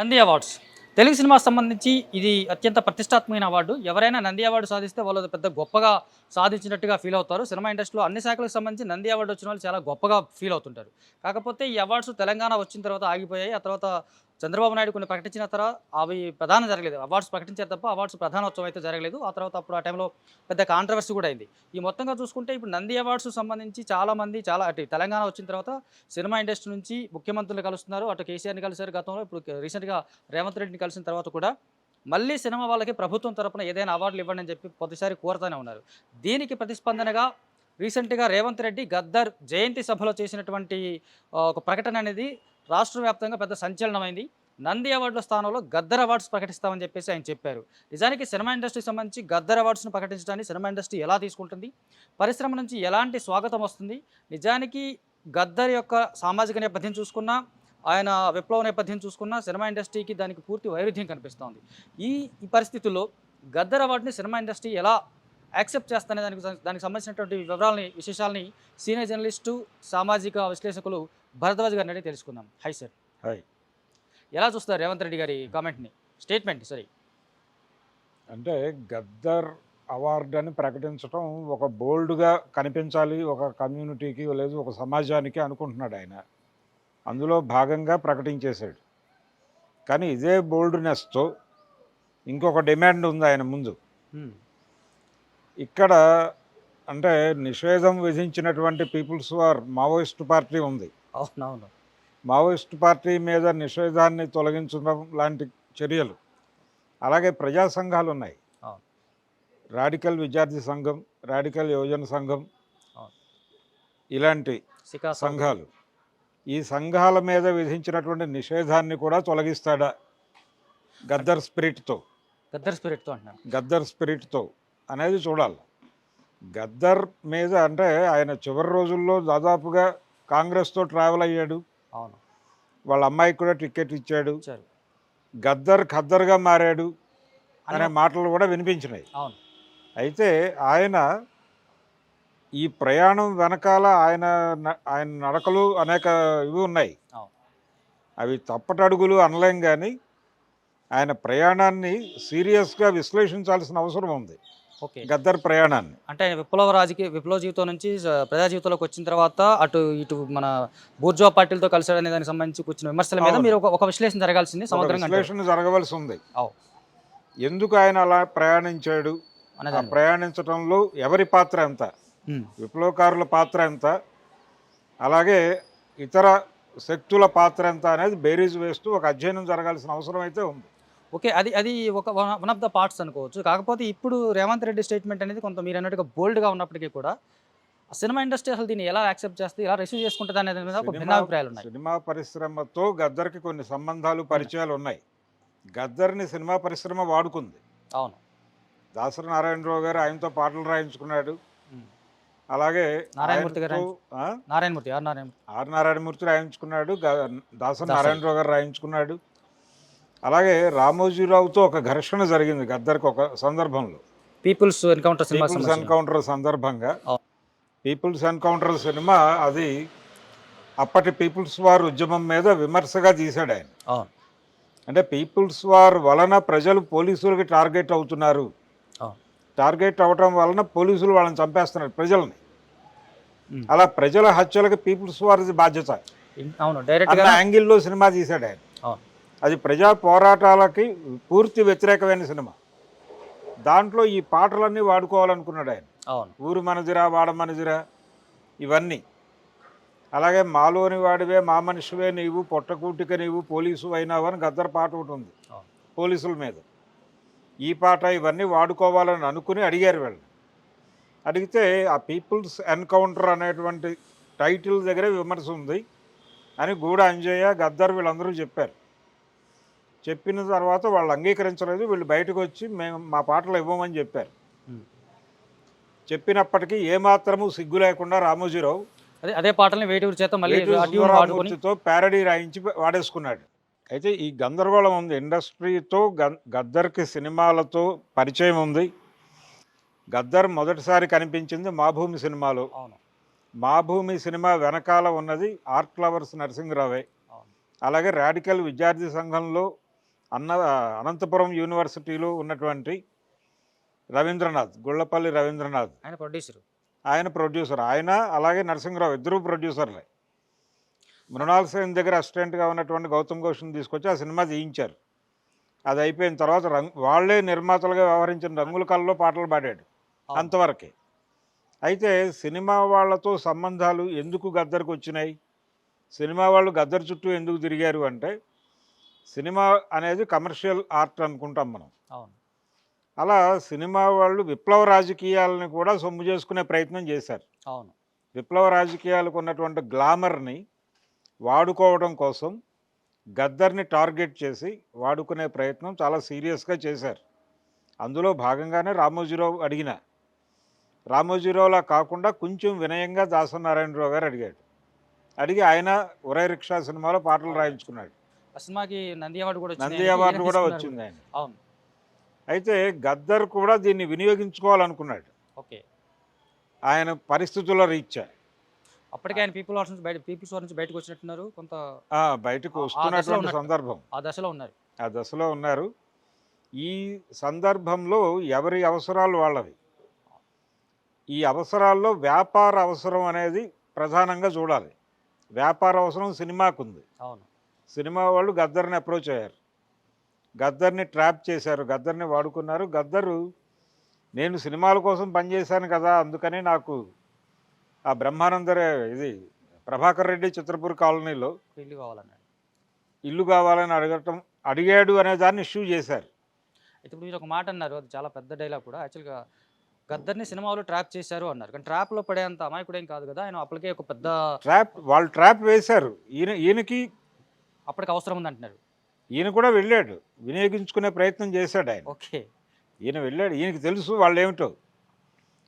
Nandi awards Telugu సినిమాకి సంబంధించి ఇది అత్యంత ప్రతిష్టాత్మకమైన అవార్డు. ఎవరైనా నంది అవార్డు సాధిస్తే వాళ్ళు అది పెద్ద గొప్పగా సాధించినట్టుగా ఫీల్ అవుతారు. సినిమా ఇండస్ట్రీలో అన్ని శాఖలకు సంబంధించి నంది అవార్డు వచ్చిన వాళ్ళు చాలా గొప్పగా ఫీల్ అవుతుంటారు. కాకపోతే ఈ అవార్డ్స్ తెలంగాణ వచ్చిన తర్వాత ఆగిపోయాయి. ఆ తర్వాత చంద్రబాబు నాయుడు కొన్ని ప్రకటించిన తర్వాత అవి ప్రధానం జరగలేదు. అవార్డ్స్ ప్రకటించారు తప్ప అవార్డ్స్ ప్రధానోత్సవం అయితే జరగలేదు. ఆ తర్వాత అప్పుడు ఆ టైంలో పెద్ద కాంట్రవర్సీ కూడా అయింది. ఈ మొత్తంగా చూసుకుంటే ఇప్పుడు నంది అవార్డ్స్ సంబంధించి చాలామంది అటు తెలంగాణ వచ్చిన తర్వాత సినిమా ఇండస్ట్రీ నుంచి ముఖ్యమంత్రులు కలుస్తున్నారు. అటు కేసీఆర్ని కలిసారు గతంలో. ఇప్పుడు రీసెంట్గా రేవంత్ రెడ్డిని కలిసిన తర్వాత కూడా మళ్ళీ సినిమా వాళ్ళకి ప్రభుత్వం తరపున ఏదైనా అవార్డులు ఇవ్వండి అని చెప్పి ప్రతిసారి కోరుతూనే ఉన్నారు. దీనికి ప్రతిస్పందనగా రీసెంట్గా రేవంత్ రెడ్డి గద్దర్ జయంతి సభలో చేసినటువంటి ఒక ప్రకటన అనేది రాష్ట్ర వ్యాప్తంగా పెద్ద సంచలనమైంది. నంది అవార్డుల స్థానంలో గద్దర్ అవార్డ్స్ ప్రకటిస్తామని చెప్పేసి ఆయన చెప్పారు. నిజానికి సినిమా ఇండస్ట్రీకి సంబంధించి గద్దర్ అవార్డ్స్ను ప్రకటించడానికి సినిమా ఇండస్ట్రీ ఎలా తీసుకుంటుంది, పరిశ్రమ నుంచి ఎలాంటి స్వాగతం వస్తుంది, నిజానికి గద్దర్ యొక్క సామాజిక నేపథ్యం చూసుకున్నా, ఆయన విప్లవ నేపథ్యం చూసుకున్నా సినిమా ఇండస్ట్రీకి దానికి పూర్తి వైరుధ్యం కనిపిస్తోంది. ఈ ఈ పరిస్థితుల్లో గద్దర్ అవార్డుని సినిమా ఇండస్ట్రీ ఎలా యాక్సెప్ట్ చేస్తానే దానికి సంబంధించినటువంటి వివరాలని, విశేషాలని సీనియర్ జర్నలిస్టు, సామాజిక విశ్లేషకులు భరద్వాజ్ గారిని అడిగి తెలుసుకుందాం. High sir. హాయ్. ఎలా చూస్తారు రేవంత్ రెడ్డి గారి స్టేట్మెంట్? అంటే గద్దర్ అవార్డు అని ప్రకటించడం ఒక బోల్డ్గా కనిపించాలి ఒక కమ్యూనిటీకి లేదు ఒక సమాజానికి అనుకుంటున్నాడు ఆయన. అందులో భాగంగా ప్రకటించేశాడు. కానీ ఇదే బోల్డ్నెస్తో ఇంకొక డిమాండ్ ఉంది ఆయన ముందు. ఇక్కడ అంటే నిషేధం విధించినటువంటి పీపుల్స్ వార్ మావోయిస్టు పార్టీ ఉంది. అవునవును. మావోయిస్టు పార్టీ మీద నిషేధాన్ని తొలగించడం లాంటి చర్యలు, అలాగే ప్రజా సంఘాలు ఉన్నాయి. రాడికల్ విద్యార్థి సంఘం, రాడికల్ యువజన సంఘం, ఇలాంటి సంఘాలు. ఈ సంఘాల మీద విధించినటువంటి నిషేధాన్ని కూడా తొలగిస్తాడా గద్దర్ స్పిరిట్తో గద్దర్ స్పిరిట్తో అనేది చూడాలి. గద్దర్ మీద అంటే ఆయన చివరి రోజుల్లో దాదాపుగా కాంగ్రెస్తో ట్రావెల్ అయ్యాడు. అవును. వాళ్ళ అమ్మాయికి కూడా టికెట్ ఇచ్చాడు. గద్దర్ ఖద్దర్గా మారాడు అనే మాటలు కూడా వినిపించినాయి. అయితే ఆయన ఈ ప్రయాణం వెనకాల ఆయన నడకలు అనేక ఇవి ఉన్నాయి. అవి తప్పటడుగులు అనలేం, కానీ ఆయన ప్రయాణాన్ని సీరియస్గా విశ్లేషించాల్సిన అవసరం ఉంది. గద్దర్ ప్రయాణాన్ని అంటే విప్లవ జీవితం నుంచి ప్రజా జీవితంలోకి వచ్చిన తర్వాత అటు ఇటు మన బూర్జువా పార్టీలతో కలిసాడనే దానికి సంబంధించి కూర్చున్న విమర్శల మీద మీరు ఒక విశ్లేషణ జరగాల్సింది, విశ్లేషణ జరగవలసి ఉంది. ఎందుకు ఆయన అలా ప్రయాణించాడు, ప్రయాణించడంలో ఎవరి పాత్ర ఎంత, విప్లవకారుల పాత్ర ఎంత, అలాగే ఇతర శక్తుల పాత్ర ఎంత అనేది బేరీజ్ వేస్తూ ఒక అధ్యయనం జరగాల్సిన అవసరం అయితే ఉంది. ఓకే, అది ఒక వన్ ఆఫ్ ద పార్ట్స్ అనుకోవచ్చు. కాకపోతే ఇప్పుడు రేవంత్ రెడ్డి స్టేట్మెంట్ అనేది కొంత మీరు అన్నట్టుగా బోల్డ్గా ఉన్నప్పటికీ కూడా సినిమా ఇండస్ట్రీ అసలు దీన్ని ఎలా యాక్సెప్ట్ చేస్తుంది, ఎలా రిసీవ్ చేసుకుంటుంది అనేది మీద ఒక భిన్నాభిప్రాయాలు ఉన్నాయి. సినిమా పరిశ్రమతో గద్దర్కి కొన్ని సంబంధాలు, పరిచయాలు ఉన్నాయి. గద్దర్ని సినిమా పరిశ్రమ వాడుకుంది. అవును. దాసరి నారాయణరావు గారు ఆయనతో పాటలు రాయించుకున్నాడు. అలాగే నారాయణమూర్తి రాయించుకున్నాడు, దాసరి నారాయణరావు గారు రాయించుకున్నాడు. అలాగే రామోజీరావుతో ఒక ఘర్షణ జరిగింది గద్దర్కి ఒక సందర్భంలో, పీపుల్స్ ఎన్కౌంటర్ సందర్భంగా. పీపుల్స్ ఎన్కౌంటర్ సినిమా అది అప్పటి పీపుల్స్ వార్ ఉద్యమం మీద విమర్శగా తీశాడు ఆయన. అంటే పీపుల్స్ వార్ వలన ప్రజలు పోలీసులకి టార్గెట్ అవుతున్నారు, టార్గెట్ అవటం వలన పోలీసులు వాళ్ళని చంపేస్తున్నారు ప్రజల్ని. అలా ప్రజల హత్యలకు పీపుల్స్ వార్ బాధ్యత అన్న యాంగిల్లో సినిమా తీశాడు ఆయన. అది ప్రజా పోరాటాలకి పూర్తి వ్యతిరేకమైన సినిమా. దాంట్లో ఈ పాటలన్నీ వాడుకోవాలనుకున్నాడు ఆయన. ఊరు మనదిరా, వాడ మనదిరా, ఇవన్నీ. అలాగే మాలోని వాడివే, మా మనిషివే నీవు, పొట్టకూటిక నీవు, పోలీసు అయినావు అని గద్దర్ పాట ఒకటి ఉంది పోలీసుల మీద. ఈ పాట ఇవన్నీ వాడుకోవాలని అనుకుని అడిగారు వీళ్ళు. అడిగితే ఆ పీపుల్స్ ఎన్కౌంటర్ అనేటువంటి టైటిల్ దగ్గరే విమర్శ ఉంది అని గూడ అంజయ్య, గద్దర్ వీళ్ళందరూ చెప్పారు. చెప్పిన తర్వాత వాళ్ళు అంగీకరించలేదు. వీళ్ళు బయటకు వచ్చి మేము మా పాటలు ఇవ్వమని చెప్పారు. చెప్పినప్పటికీ ఏమాత్రము సిగ్గు లేకుండా రామోజీరావు అదే పాటల్ని వేటూరితో ప్యారడీ రాయించి వాడేసుకున్నాడు. అయితే ఈ గందరగోళం ఉంది. ఇండస్ట్రీతో గద్దర్కి సినిమాలతో పరిచయం ఉంది. గద్దర్ మొదటిసారి కనిపించింది మా భూమి సినిమాలో. మా భూమి సినిమా వెనకాల ఉన్నది ఆర్ట్ లవర్స్ నరసింహరావే. అలాగే రాడికల్ విద్యార్థి సంఘంలో అనంతపురం యూనివర్సిటీలో ఉన్నటువంటి రవీంద్రనాథ్, గుళ్ళపల్లి రవీంద్రనాథ్ ఆయన ప్రొడ్యూసర్. ఆయన ప్రొడ్యూసర్. ఆయన అలాగే నరసింహరావు ఇద్దరు ప్రొడ్యూసర్లే. మృణాల్ సేన్ దగ్గర అసిస్టెంట్గా ఉన్నటువంటి గౌతమ్ ఘోష్ని తీసుకొచ్చి ఆ సినిమా తీయించారు. అది అయిపోయిన తర్వాత వాళ్ళే నిర్మాతలుగా వ్యవహరించిన రంగుల కళ్ళలో పాటలు పాడాడు. అంతవరకే. అయితే సినిమా వాళ్ళతో సంబంధాలు ఎందుకు గద్దర్కి వచ్చినాయి, సినిమా వాళ్ళు గద్దర్ చుట్టూ ఎందుకు తిరిగారు అంటే, సినిమా అనేది కమర్షియల్ ఆర్ట్ అనుకుంటాం మనం. అవును. అలా సినిమా వాళ్ళు విప్లవ రాజకీయాలని కూడా సొమ్ము చేసుకునే ప్రయత్నం చేశారు. అవును. విప్లవ రాజకీయాలకు ఉన్నటువంటి గ్లామర్ని వాడుకోవడం కోసం గద్దర్ని టార్గెట్ చేసి వాడుకునే ప్రయత్నం చాలా సీరియస్గా చేశారు. అందులో భాగంగానే రామోజీరావులా కాకుండా కొంచెం వినయంగా దాసనారాయణరావు గారు అడిగి ఆయన ఒరే రిక్షా సినిమాలో పాటలు రాయించుకున్నాడు. ఆ సినిమాకి నంది అవార్డు కూడా వచ్చింది ఆయన. అవును. అయితే గద్దర్ కూడా దీన్ని వినియోగించుకోవాలనుకున్నాడు. ఓకే. ఆయన పరిస్థితుల రీత్యా. అప్పటికే ఆయన పీపుల్స్ వార్ నుంచి బయటకు వచ్చినట్టున్నారు. కొంత బయటకు వస్తున్నటువంటి సందర్భం. ఆ దశలో ఉన్నారు. ఈ సందర్భంలో ఎవరి అవసరాలు వాళ్ళవి. ఈ అవసరాల్లో వ్యాపార అవసరం అనేది ప్రధానంగా చూడాలి. వ్యాపార అవసరం సినిమాకు ఉంది. అవును. సినిమా వాళ్ళు గద్దర్ని అప్రోచ్ అయ్యారు, గద్దర్ని ట్రాప్ చేశారు, గద్దర్ని వాడుకున్నారు. గద్దరు నేను సినిమాల కోసం పనిచేశాను కదా, అందుకని నాకు ఆ బ్రహ్మానందరే ప్రభాకర్ రెడ్డి చిత్రపూర్ కాలనీలో ఇల్లు కావాలని అడిగాడు అనే దాన్ని ఇష్యూ చేశారు. అయితే ఇప్పుడు మీరు ఒక మాట అన్నారు, అది చాలా పెద్ద డైలాగ్ కూడా. యాక్చువల్గా గద్దర్ని సినిమాలో ట్రాప్ చేశారు అన్నారు, కానీ ట్రాప్లో పడేంత అమాయకుడేం కాదు కదా ఆయన. అప్పటికే ఒక పెద్ద వాళ్ళు ట్రాప్ వేశారు. ఈయనకి అప్పటికి అవసరం ఉంది అంటున్నారు. ఈయన కూడా వెళ్ళాడు, వినియోగించుకునే ప్రయత్నం చేశాడు ఆయన. ఓకే. ఈయన వెళ్ళాడు, ఈయనకి తెలుసు వాళ్ళు ఏమిటో,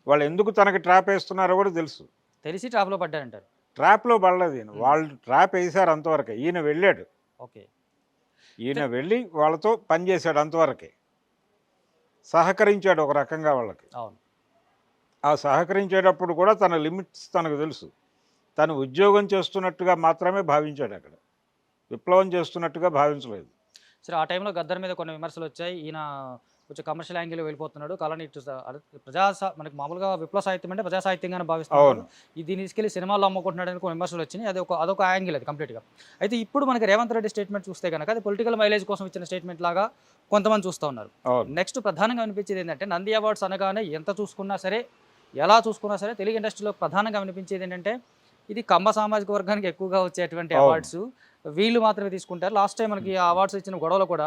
వాళ్ళు ఎందుకు తనకి ట్రాప్ వేస్తున్నారో కూడా తెలుసు. తెలిసి ట్రాప్లో పడ్డారంటారు. ట్రాప్లో పడలేదు ఈయన, వాళ్ళు ట్రాప్ వేశారు అంతవరకే. ఈయన వెళ్ళాడు. ఓకే. ఈయన వెళ్ళి వాళ్ళతో పనిచేశాడు అంతవరకే, సహకరించాడు ఒక రకంగా వాళ్ళకి. అవును. ఆ సహకరించేటప్పుడు కూడా తన లిమిట్స్ తనకు తెలుసు. తను ఉద్యోగం చేస్తున్నట్టుగా మాత్రమే భావించాడు, అక్కడ విప్లవం చేస్తున్నట్టుగా భావించలేదు. సరే, ఆ టైంలో గద్దర్ మీద కొన్ని విమర్శలు వచ్చాయి. ఈయన కొంచెం కమర్షియల్ యాంగిల్లో వెళ్ళిపోతున్నాడు, కాలాన్ని మనకి మామూలుగా విప్లవ సాహిత్యం అంటే ప్రజా సాహిత్యంగానే భావిస్తున్నాడు, దీన్ని తీసుకెళ్లి సినిమాలో అమ్ముకుంటున్నాడు అని కొన్ని విమర్శలు వచ్చినాయి. అదొక యాంగిల్ అది కంప్లీట్గా. అయితే ఇప్పుడు మనకి రేవంత్ రెడ్డి స్టేట్మెంట్ చూస్తే కనుక అది పొలిటికల్ మైలేజ్ కోసం ఇచ్చిన స్టేట్మెంట్ లాగా కొంతమంది చూస్తూ ఉన్నారు. నెక్స్ట్ ప్రధానంగా వినిపించేది ఏంటంటే, నంది అవార్డ్స్ అనగానే ఎంత చూసుకున్నా సరే, ఎలా చూసుకున్నా సరే, తెలుగు ఇండస్ట్రీలో ప్రధానంగా వినిపించేది ఏంటంటే ఇది కమ్మ సామాజిక వర్గానికి ఎక్కువగా వచ్చేటువంటి అవార్డ్స్, వీళ్ళు మాత్రమే తీసుకుంటారు. లాస్ట్ టైం మనకి ఆ అవార్డ్స్ ఇచ్చిన గొడవలు కూడా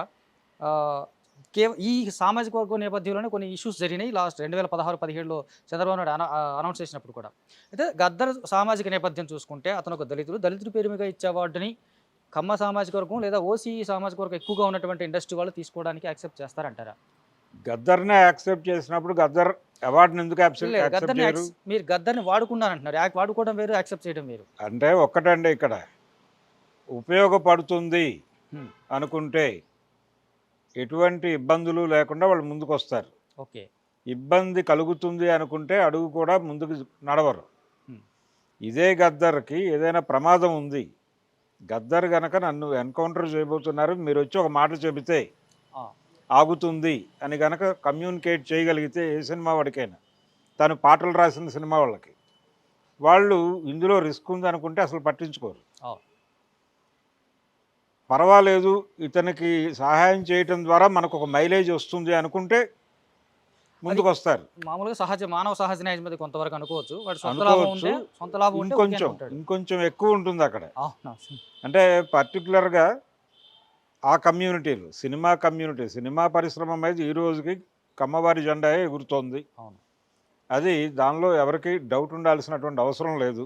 ఈ సామాజిక వర్గం నేపథ్యంలోనే కొన్ని ఇష్యూస్ జరిగినాయి. లాస్ట్ 2016-17లో చంద్రబాబు నాయుడు అనౌన్స్ చేసినప్పుడు కూడా. అయితే గద్దర్ సామాజిక నేపథ్యం చూసుకుంటే అతను ఒక దళితుడి పేరు మీద ఇచ్చే అవార్డుని కమ్మ సామాజిక వర్గం లేదా ఓసీ సామాజిక వర్గం ఎక్కువగా ఉన్నటువంటి ఇండస్ట్రీ వాళ్ళు తీసుకోవడానికి యాక్సెప్ట్ చేస్తారంటారా? గద్దర్నే యాక్సెప్ట్ చేసినప్పుడు గద్దర్ అవార్డుని ఎందుకు మీరు గద్దర్ని వాడుకున్నారంటున్నారు, వాడుకోవడం వేరు, యాక్సెప్ట్ చేయడం వేరు. అంటే ఒక్కటండి, ఇక్కడ ఉపయోగపడుతుంది అనుకుంటే ఎటువంటి ఇబ్బందులు లేకుండా వాళ్ళు ముందుకు వస్తారు. ఓకే. ఇబ్బంది కలుగుతుంది అనుకుంటే అడుగు కూడా ముందుకు నడవరు. ఇదే గద్దర్కి ఏదైనా ప్రమాదం ఉంది, గద్దర్ గనక నన్ను ఎన్కౌంటర్ చేయబోతున్నారు, మీరు వచ్చి ఒక మాట చెబితే ఆగుతుంది అని గనక కమ్యూనికేట్ చేయగలిగితే ఏ సినిమా వాడికైనా, తను పాటలు రాసిన సినిమా వాళ్ళకి, వాళ్ళు ఇందులో రిస్క్ ఉంది అనుకుంటే అసలు పట్టించుకోరు. పర్వాలేదు, ఇతనికి సహాయం చేయటం ద్వారా మనకు ఒక మైలేజ్ వస్తుంది అనుకుంటే ముందుకు వస్తారు. మామూలుగా మానవ సహజ న్యాయం మీద కొంతవరకు అనుకోవచ్చు. ఇంకొంచెం ఎక్కువ ఉంటుంది అక్కడ. అంటే పర్టికులర్గా ఆ కమ్యూనిటీలు, సినిమా పరిశ్రమ మీద ఈ రోజుకి కమ్మవారి జెండా ఎగురుతోంది. అది దానిలో ఎవరికి డౌట్ ఉండాల్సినటువంటి అవసరం లేదు.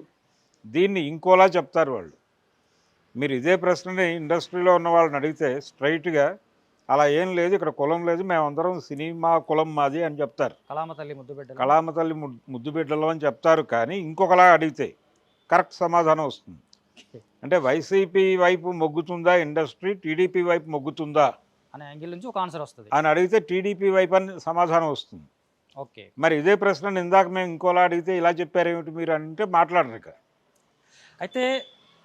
దీన్ని ఇంకోలా చెప్తారు వాళ్ళు. మీరు ఇదే ప్రశ్నని ఇండస్ట్రీలో ఉన్న వాళ్ళని అడిగితే స్ట్రైట్గా అలా ఏం లేదు, ఇక్కడ కులం లేదు, మేమందరం సినిమా కులం మాది అని చెప్తారు. కళామతల్లి ముద్దుబిడ్డలు అని చెప్తారు. కానీ ఇంకొకలా అడిగితే కరెక్ట్ సమాధానం వస్తుంది. అంటే వైసీపీ వైపు మొగ్గుతుందా ఇండస్ట్రీ, టీడీపీ వైపు మొగ్గుతుందా అనే యాంగిల్ నుంచి ఒక ఆన్సర్ వస్తుంది అని అడిగితే టీడీపీ వైపు అని సమాధానం వస్తుంది. ఓకే. మరి ఇదే ప్రశ్న ఇందాక మేము ఇంకోలా అడిగితే ఇలా చెప్పారేమిటి మీరు అంటే మాట్లాడరు. అయితే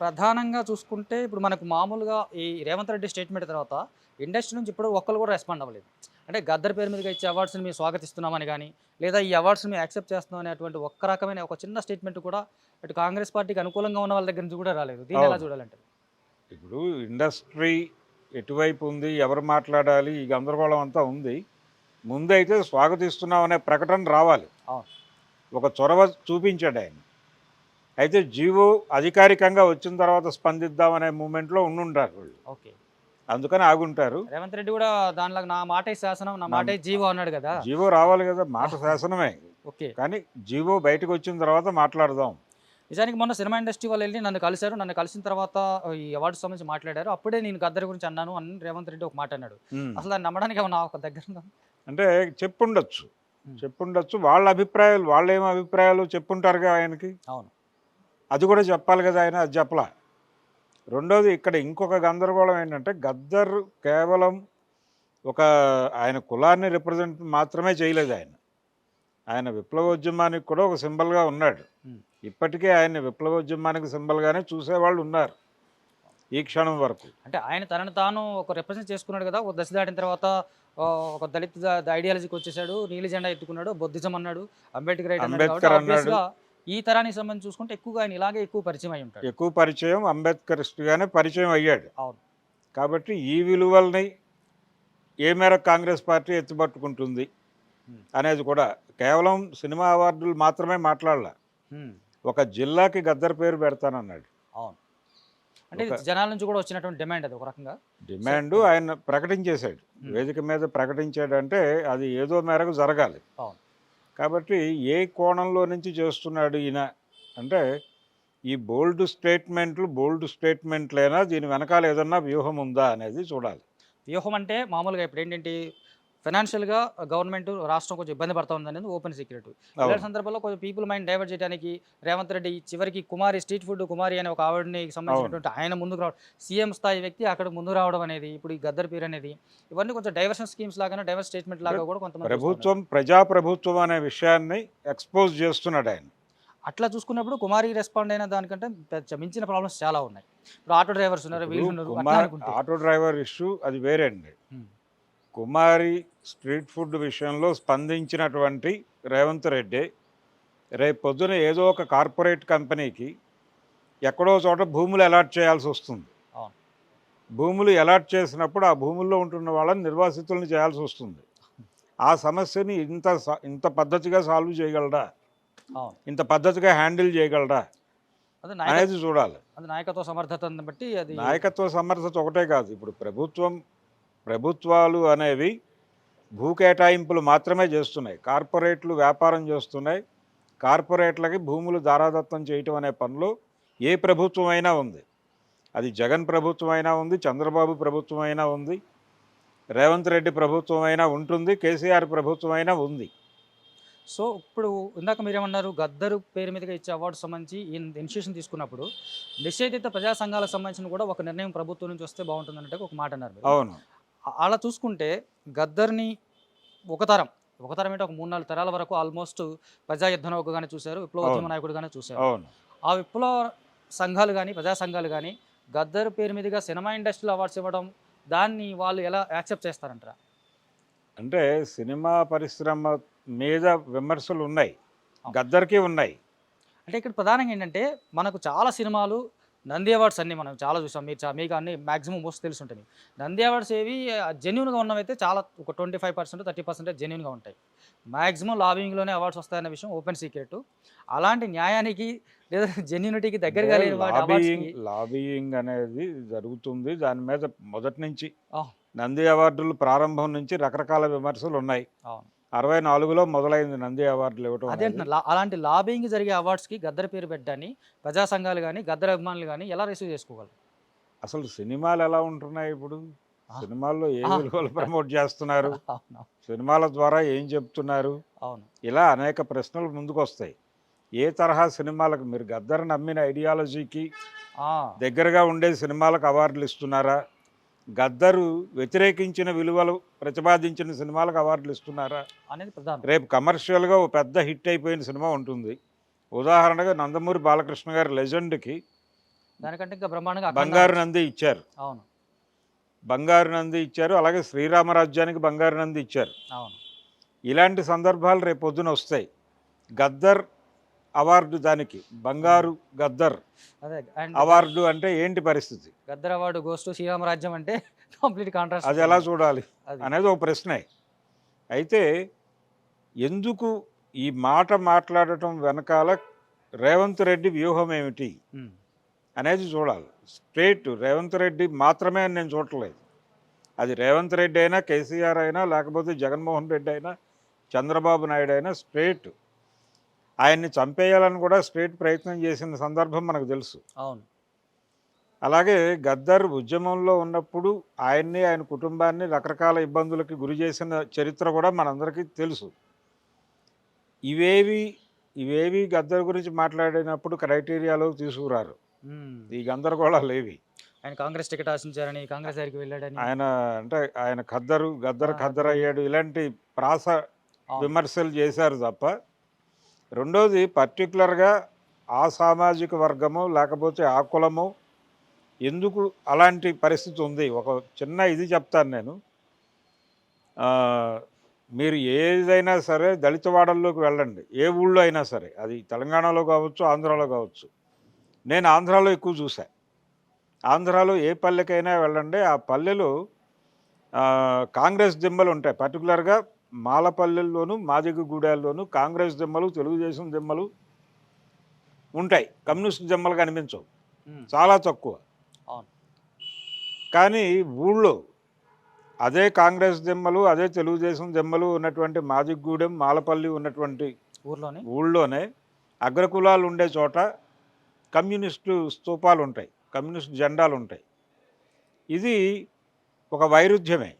ప్రధానంగా చూసుకుంటే ఇప్పుడు మనకు మామూలుగా ఈ రేవంత్ రెడ్డి స్టేట్మెంట్ తర్వాత ఇండస్ట్రీ నుంచి ఇప్పుడు ఒక్కరు కూడా రెస్పాండ్ అవ్వలేదు. అంటే గద్దర్ పేరు మీదగా ఇచ్చే అవార్డ్స్ని మేము స్వాగతిస్తున్నామని కానీ, లేదా ఈ అవార్డ్స్ని మేము యాక్సెప్ట్ చేస్తున్నాం అనేటువంటి ఒక్క రకమైన ఒక చిన్న స్టేట్మెంట్ కూడా అటు కాంగ్రెస్ పార్టీకి అనుకూలంగా ఉన్న వాళ్ళ దగ్గర నుంచి కూడా రాలేదు. దీన్ని ఎలా చూడాలంటారు? ఇప్పుడు ఇండస్ట్రీ ఎటువైపు ఉంది, ఎవరు మాట్లాడాలి, ఈ గందరగోళం అంతా ఉంది. ముందైతే స్వాగతిస్తున్నాం అనే ప్రకటన రావాలి. అవును. ఒక చొరవ చూపించాడు ఆయన. అయితే జీవో అధికారికంగా వచ్చిన తర్వాత స్పందిద్దామనే మూమెంట్లో ఉండుంటారు వాళ్ళు. ఓకే. అందుకని ఆగుంటారు. రేవంత్ రెడ్డి కూడా దానిలో నా మాటే శాసనం, నా మాటే జీవో అన్నాడు కదా. జీవో రావాలి కదా, మాట శాసనమే. ఓకే. కానీ జీవో బయటకు వచ్చిన తర్వాత మాట్లాడదాం. నిజానికి మొన్న సినిమా ఇండస్ట్రీ వాళ్ళు వెళ్ళి నన్ను కలిశారు. నన్ను కలిసిన తర్వాత ఈ అవార్డు సంబంధించి మాట్లాడారు. అప్పుడే నేను గద్దర్ గురించి అన్నాను అని రేవంత్ రెడ్డి ఒక మాట అన్నాడు. అసలు దాన్ని నమ్మడానికి ఏమన్నా ఒక దగ్గర ఉందా? అంటే చెప్పుండొచ్చు వాళ్ళ అభిప్రాయాలు, వాళ్ళ ఏం అభిప్రాయాలు చెప్పుంటారుగా ఆయనకి. అవును. అది కూడా చెప్పాలి కదా, ఆయన అది చెప్పలా. రెండోది ఇక్కడ ఇంకొక గందరగోళం ఏంటంటే గద్దర్ కేవలం ఒక ఆయన కులాన్ని రిప్రజెంట్ మాత్రమే చేయలేదు. ఆయన విప్లవోద్యమానికి కూడా ఒక సింబల్గా ఉన్నాడు. ఇప్పటికే ఆయన విప్లవోద్యమానికి సింబల్గానే చూసేవాళ్ళు ఉన్నారు ఈ క్షణం వరకు. అంటే ఆయన తనను తాను ఒక రిప్రజెంట్ చేసుకున్నాడు కదా. ఒక దశ దాటిన తర్వాత ఒక దళిత ఐడియాలజీకి వచ్చేసాడు, నీలి జెండా ఎత్తుకున్నాడు, బొద్దిజం అన్నాడు, అంబేద్కర్ అన్నాడు. ఈ తరానికి సంబంధించి చూసుకుంటే ఎక్కువగా ఆయన ఇలాగే ఎక్కువ పరిచయం అయి ఉంటాడు. ఎక్కువ పరిచయం అంబేద్కరిస్ట్గానే పరిచయం అయ్యాడు. అవును. కాబట్టి ఈ విలువల్ని ఏ మేరకు కాంగ్రెస్ పార్టీ ఎత్తుపట్టుకుంటుంది అనేది కూడా కేవలం సినిమా అవార్డులు మాత్రమే మాట్లాడాల. ఒక జిల్లాకి గద్దర్ పేరు పెడతానన్నాడు. అవును. అంటే జనాల నుంచి కూడా వచ్చినటువంటి డిమాండ్, అది ఒక రకంగా డిమాండ్ ఆయన ప్రకటించేశాడు, వేదిక మీద ప్రకటించాడంటే అది ఏదో మేరకు జరగాలి. అవును. కాబట్టి ఏ కోణంలో నుంచి చేస్తున్నాడు ఈయన అంటే ఈ బోల్డ్ స్టేట్మెంట్లైనా దీని వెనకాల ఏదన్నా వ్యూహం ఉందా అనేది చూడాలి. వ్యూహం అంటే మామూలుగా ఇప్పుడు ఏంటంటే ఫైనాన్షియల్గా గవర్నమెంట్ రాష్ట్రం కొంచెం ఇబ్బంది పడుతూ ఉంది అనేది ఓపెన్ సీక్రెట్. ఇలాంటి సందర్భంలో కొంచెం పీపుల్ మైండ్ డైవర్ట్ చేయడానికి రేవంత్ రెడ్డి చివరికి కుమారి స్ట్రీట్ ఫుడ్ కుమారి అనే ఒక ఆవిడని సంబంధించినటువంటి ఆయన ముందుకు రావడం, సీఎం స్థాయి వ్యక్తి అక్కడ ముందుకు రావడం అనేది, ఇప్పుడు ఈ గద్దర్ పేరు అనేది, ఇవన్నీ కొంచెం డైవర్షన్ స్కీమ్స్ లాగానే డైవర్స్ స్టేట్మెంట్ లాగా కూడా కొంతమంది ప్రజాప్రభుత్వం అనే విషయాన్ని ఎక్స్పోజ్ చేస్తున్నాడు ఆయన. అట్లా చూసుకున్నప్పుడు కుమారి రెస్పాండ్ అయిన దానికంటే మించిన ప్రాబ్లమ్స్ చాలా ఉన్నాయి. ఇప్పుడు ఆటో డ్రైవర్స్ ఉన్నారు, వీళ్ళు ఉన్నారు. ఆటో డ్రైవర్ ఇష్యూ అది వేరే అండి. కుమారి స్ట్రీట్ ఫుడ్ విషయంలో స్పందించినటువంటి రేవంత్ రెడ్డి రేపు పొద్దున ఏదో ఒక కార్పొరేట్ కంపెనీకి ఎక్కడో చోట భూములు అలాట్ చేయాల్సి వస్తుంది. భూములు అలాట్ చేసినప్పుడు ఆ భూముల్లో ఉంటున్న వాళ్ళని నిర్వాసితులను చేయాల్సి వస్తుంది. ఆ సమస్యని ఇంత పద్ధతిగా సాల్వ్ చేయగలడా, ఇంత పద్ధతిగా హ్యాండిల్ చేయగలడా అనేది చూడాలి. అది నాయకత్వ సమర్థతను బట్టి, అది నాయకత్వ సమర్థత ఒకటే కాదు. ఇప్పుడు ప్రభుత్వాలు అనేవి భూ కేటాయింపులు మాత్రమే చేస్తున్నాయి. కార్పొరేట్లు వ్యాపారం చేస్తున్నాయి. కార్పొరేట్లకి భూములు దారాదత్తం చేయటం అనే పనిలో ఏ ప్రభుత్వం అయినా ఉంది. అది జగన్ ప్రభుత్వం అయినా ఉంది, చంద్రబాబు ప్రభుత్వం అయినా ఉంది, రేవంత్ రెడ్డి ప్రభుత్వం అయినా ఉంటుంది, కేసీఆర్ ప్రభుత్వం అయినా ఉంది. సో ఇప్పుడు ఇందాక మీరేమన్నారు, గద్దరు పేరు మీదుగా ఇచ్చే అవార్డు సంబంధించి ఇనిషియేషన్ తీసుకున్నప్పుడు నిషేధిత ప్రజా సంఘాలకు సంబంధించిన కూడా ఒక నిర్ణయం ప్రభుత్వం నుంచి వస్తే బాగుంటుంది అన్నట్టు ఒక మాట అన్నారు. అవును. అలా చూసుకుంటే గద్దర్ని ఒక తరం ఏంటో ఒక 3-4 తరాల వరకు ఆల్మోస్ట్ ప్రజా యుద్ధ నౌకగానే చూశారు, విప్లవోద్యమ నాయకుడుగానే చూశారు. ఆ విప్లవ సంఘాలు కానీ ప్రజా సంఘాలు కానీ గద్దర్ పేరు మీదుగా సినిమా ఇండస్ట్రీలో అవార్డ్స్ ఇవ్వడం, దాన్ని వాళ్ళు ఎలా యాక్సెప్ట్ చేస్తారంటారా? అంటే సినిమా పరిశ్రమ మీద విమర్శలు ఉన్నాయి, గద్దర్కి ఉన్నాయి. అంటే ఇక్కడ ప్రధానంగా ఏంటంటే మనకు చాలా సినిమాలు నంది అవార్డ్స్ అన్నీ మనం చాలా చూసాం. మీకు అన్ని మ్యాక్సిమం మోస్ట్ తెలిసి ఉంటుంది. నంది అవార్డ్స్ ఏవి జెన్యున్గా ఉన్నవైతే చాలా ఒక 25% 30% జెన్యున్గా ఉంటాయి. మ్యాక్సిమం లాబింగ్లోనే అవార్డ్స్ వస్తాయన్న విషయం ఓపెన్ సీక్రెట్. అలాంటి న్యాయానికి లేదా జెన్యునిటీకి దగ్గరగా లేని లాబియింగ్ అనేది జరుగుతుంది. దాని మీద మొదటి నుంచి నంది అవార్డులు ప్రారంభం నుంచి రకరకాల విమర్శలు ఉన్నాయి. 64లో మొదలైంది నంది అవార్డులు ఇవ్వటం. అదే అలాంటి లాబింగ్ జరిగే అవార్డ్స్కి గద్దర్ పేరు పెట్టాన్ని ప్రజా సంఘాలు కానీ గద్దర్ అభిమానులు కానీ ఎలా రిసీవ్ చేసుకోగలరు? అసలు సినిమాలు ఎలా ఉంటున్నాయి ఇప్పుడు? సినిమాల్లో ఏ విలువలు ప్రమోట్ చేస్తున్నారు, సినిమాల ద్వారా ఏం చెప్తున్నారు, ఇలా అనేక ప్రశ్నలు ముందుకు వస్తాయి. ఏ తరహా సినిమాలకు మీరు గద్దర్ నమ్మిన ఐడియాలజీకి దగ్గరగా ఉండే సినిమాలకు అవార్డులు ఇస్తున్నారా, గద్దరు వ్యతిరేకించిన విలువలు ప్రతిపాదించిన సినిమాలకు అవార్డులు ఇస్తున్నారా అనేది ప్రధానం. రేపు కమర్షియల్గా ఓ పెద్ద హిట్ అయిపోయిన సినిమా ఉంటుంది, ఉదాహరణగా నందమూరి బాలకృష్ణ గారి లెజెండ్కి దానికంటే ఇంకా బ్రహ్మాండంగా బంగారు నంది ఇచ్చారు. అవును. బంగారు నంది ఇచ్చారు, అలాగే శ్రీరామరాజ్యానికి బంగారు నంది ఇచ్చారు. అవును. ఇలాంటి సందర్భాలు రేపు పొద్దున వస్తాయి. గద్దర్ అవార్డు, దానికి బంగారు గద్దర్ అదే అండ్ అవార్డు అంటే ఏంటి పరిస్థితి? Gaddar award goes to Sri Rama Rajyam అంటే కంప్లీట్ కాంట్రాస్ట్. అది ఎలా చూడాలి అది అనేది ఒక ప్రశ్నే. అయితే ఎందుకు ఈ మాట మాట్లాడటం వెనకాల రేవంత్ రెడ్డి వ్యూహం ఏమిటి అనేది చూడాలి. స్ట్రేట్ రేవంత్ రెడ్డి మాత్రమే అని నేను చూడట్లేదు. అది రేవంత్ రెడ్డి అయినా, కేసీఆర్ అయినా, లేకపోతే జగన్మోహన్ రెడ్డి అయినా, చంద్రబాబు నాయుడు అయినా స్ట్రేట్ ఆయన్ని చంపేయాలని కూడా స్ట్రేట్ ప్రయత్నం చేసిన సందర్భం మనకు తెలుసు. అవును. అలాగే గద్దర్ ఉద్యమంలో ఉన్నప్పుడు ఆయన్ని, ఆయన కుటుంబాన్ని రకరకాల ఇబ్బందులకి గురి చేసిన చరిత్ర కూడా మనందరికీ తెలుసు. ఇవేవి గద్దర్ గురించి మాట్లాడినప్పుడు క్రైటీరియాలో తీసుకురారు. ఈ గందరగోళాలు ఏవి. ఆయన కాంగ్రెస్ టికెట్ ఆశించారని, కాంగ్రెస్ దగ్గరికి వెళ్ళాడని, ఆయన ఖద్దరు అయ్యాడు, ఇలాంటి ప్రాస విమర్శలు చేశారు తప్ప, రెండోది పర్టికులర్గా ఆ సామాజిక వర్గము లేకపోతే ఆ కులము ఎందుకు అలాంటి పరిస్థితి ఉంది. ఒక చిన్న ఇది చెప్తాను నేను. మీరు ఏదైనా సరే దళితవాడల్లోకి వెళ్ళండి, ఏ ఊళ్ళో అయినా సరే, అది తెలంగాణలో కావచ్చు, ఆంధ్రాలో కావచ్చు. నేను ఆంధ్రాలో ఎక్కువ చూసా. ఆంధ్రాలో ఏ పల్లెకైనా వెళ్ళండి, ఆ పల్లెలో కాంగ్రెస్ దిమ్మలు ఉంటాయి. పర్టికులర్గా మాలపల్లెల్లోనూ, మాదిగగూడెల్లోనూ కాంగ్రెస్ దిమ్మలు, తెలుగుదేశం దిమ్మలు ఉంటాయి. కమ్యూనిస్ట్ దిమ్మలు కనిపించవు, చాలా తక్కువ. కానీ ఊళ్ళో అదే కాంగ్రెస్ దిమ్మలు, అదే తెలుగుదేశం దిమ్మలు ఉన్నటువంటి మాదిగగూడెం, మాలపల్లి ఉన్నటువంటి ఊళ్ళోనే అగ్రకులాలు ఉండే చోట కమ్యూనిస్టు స్తూపాలు ఉంటాయి, కమ్యూనిస్ట్ జెండాలు ఉంటాయి. ఇది ఒక వైరుధ్యమే.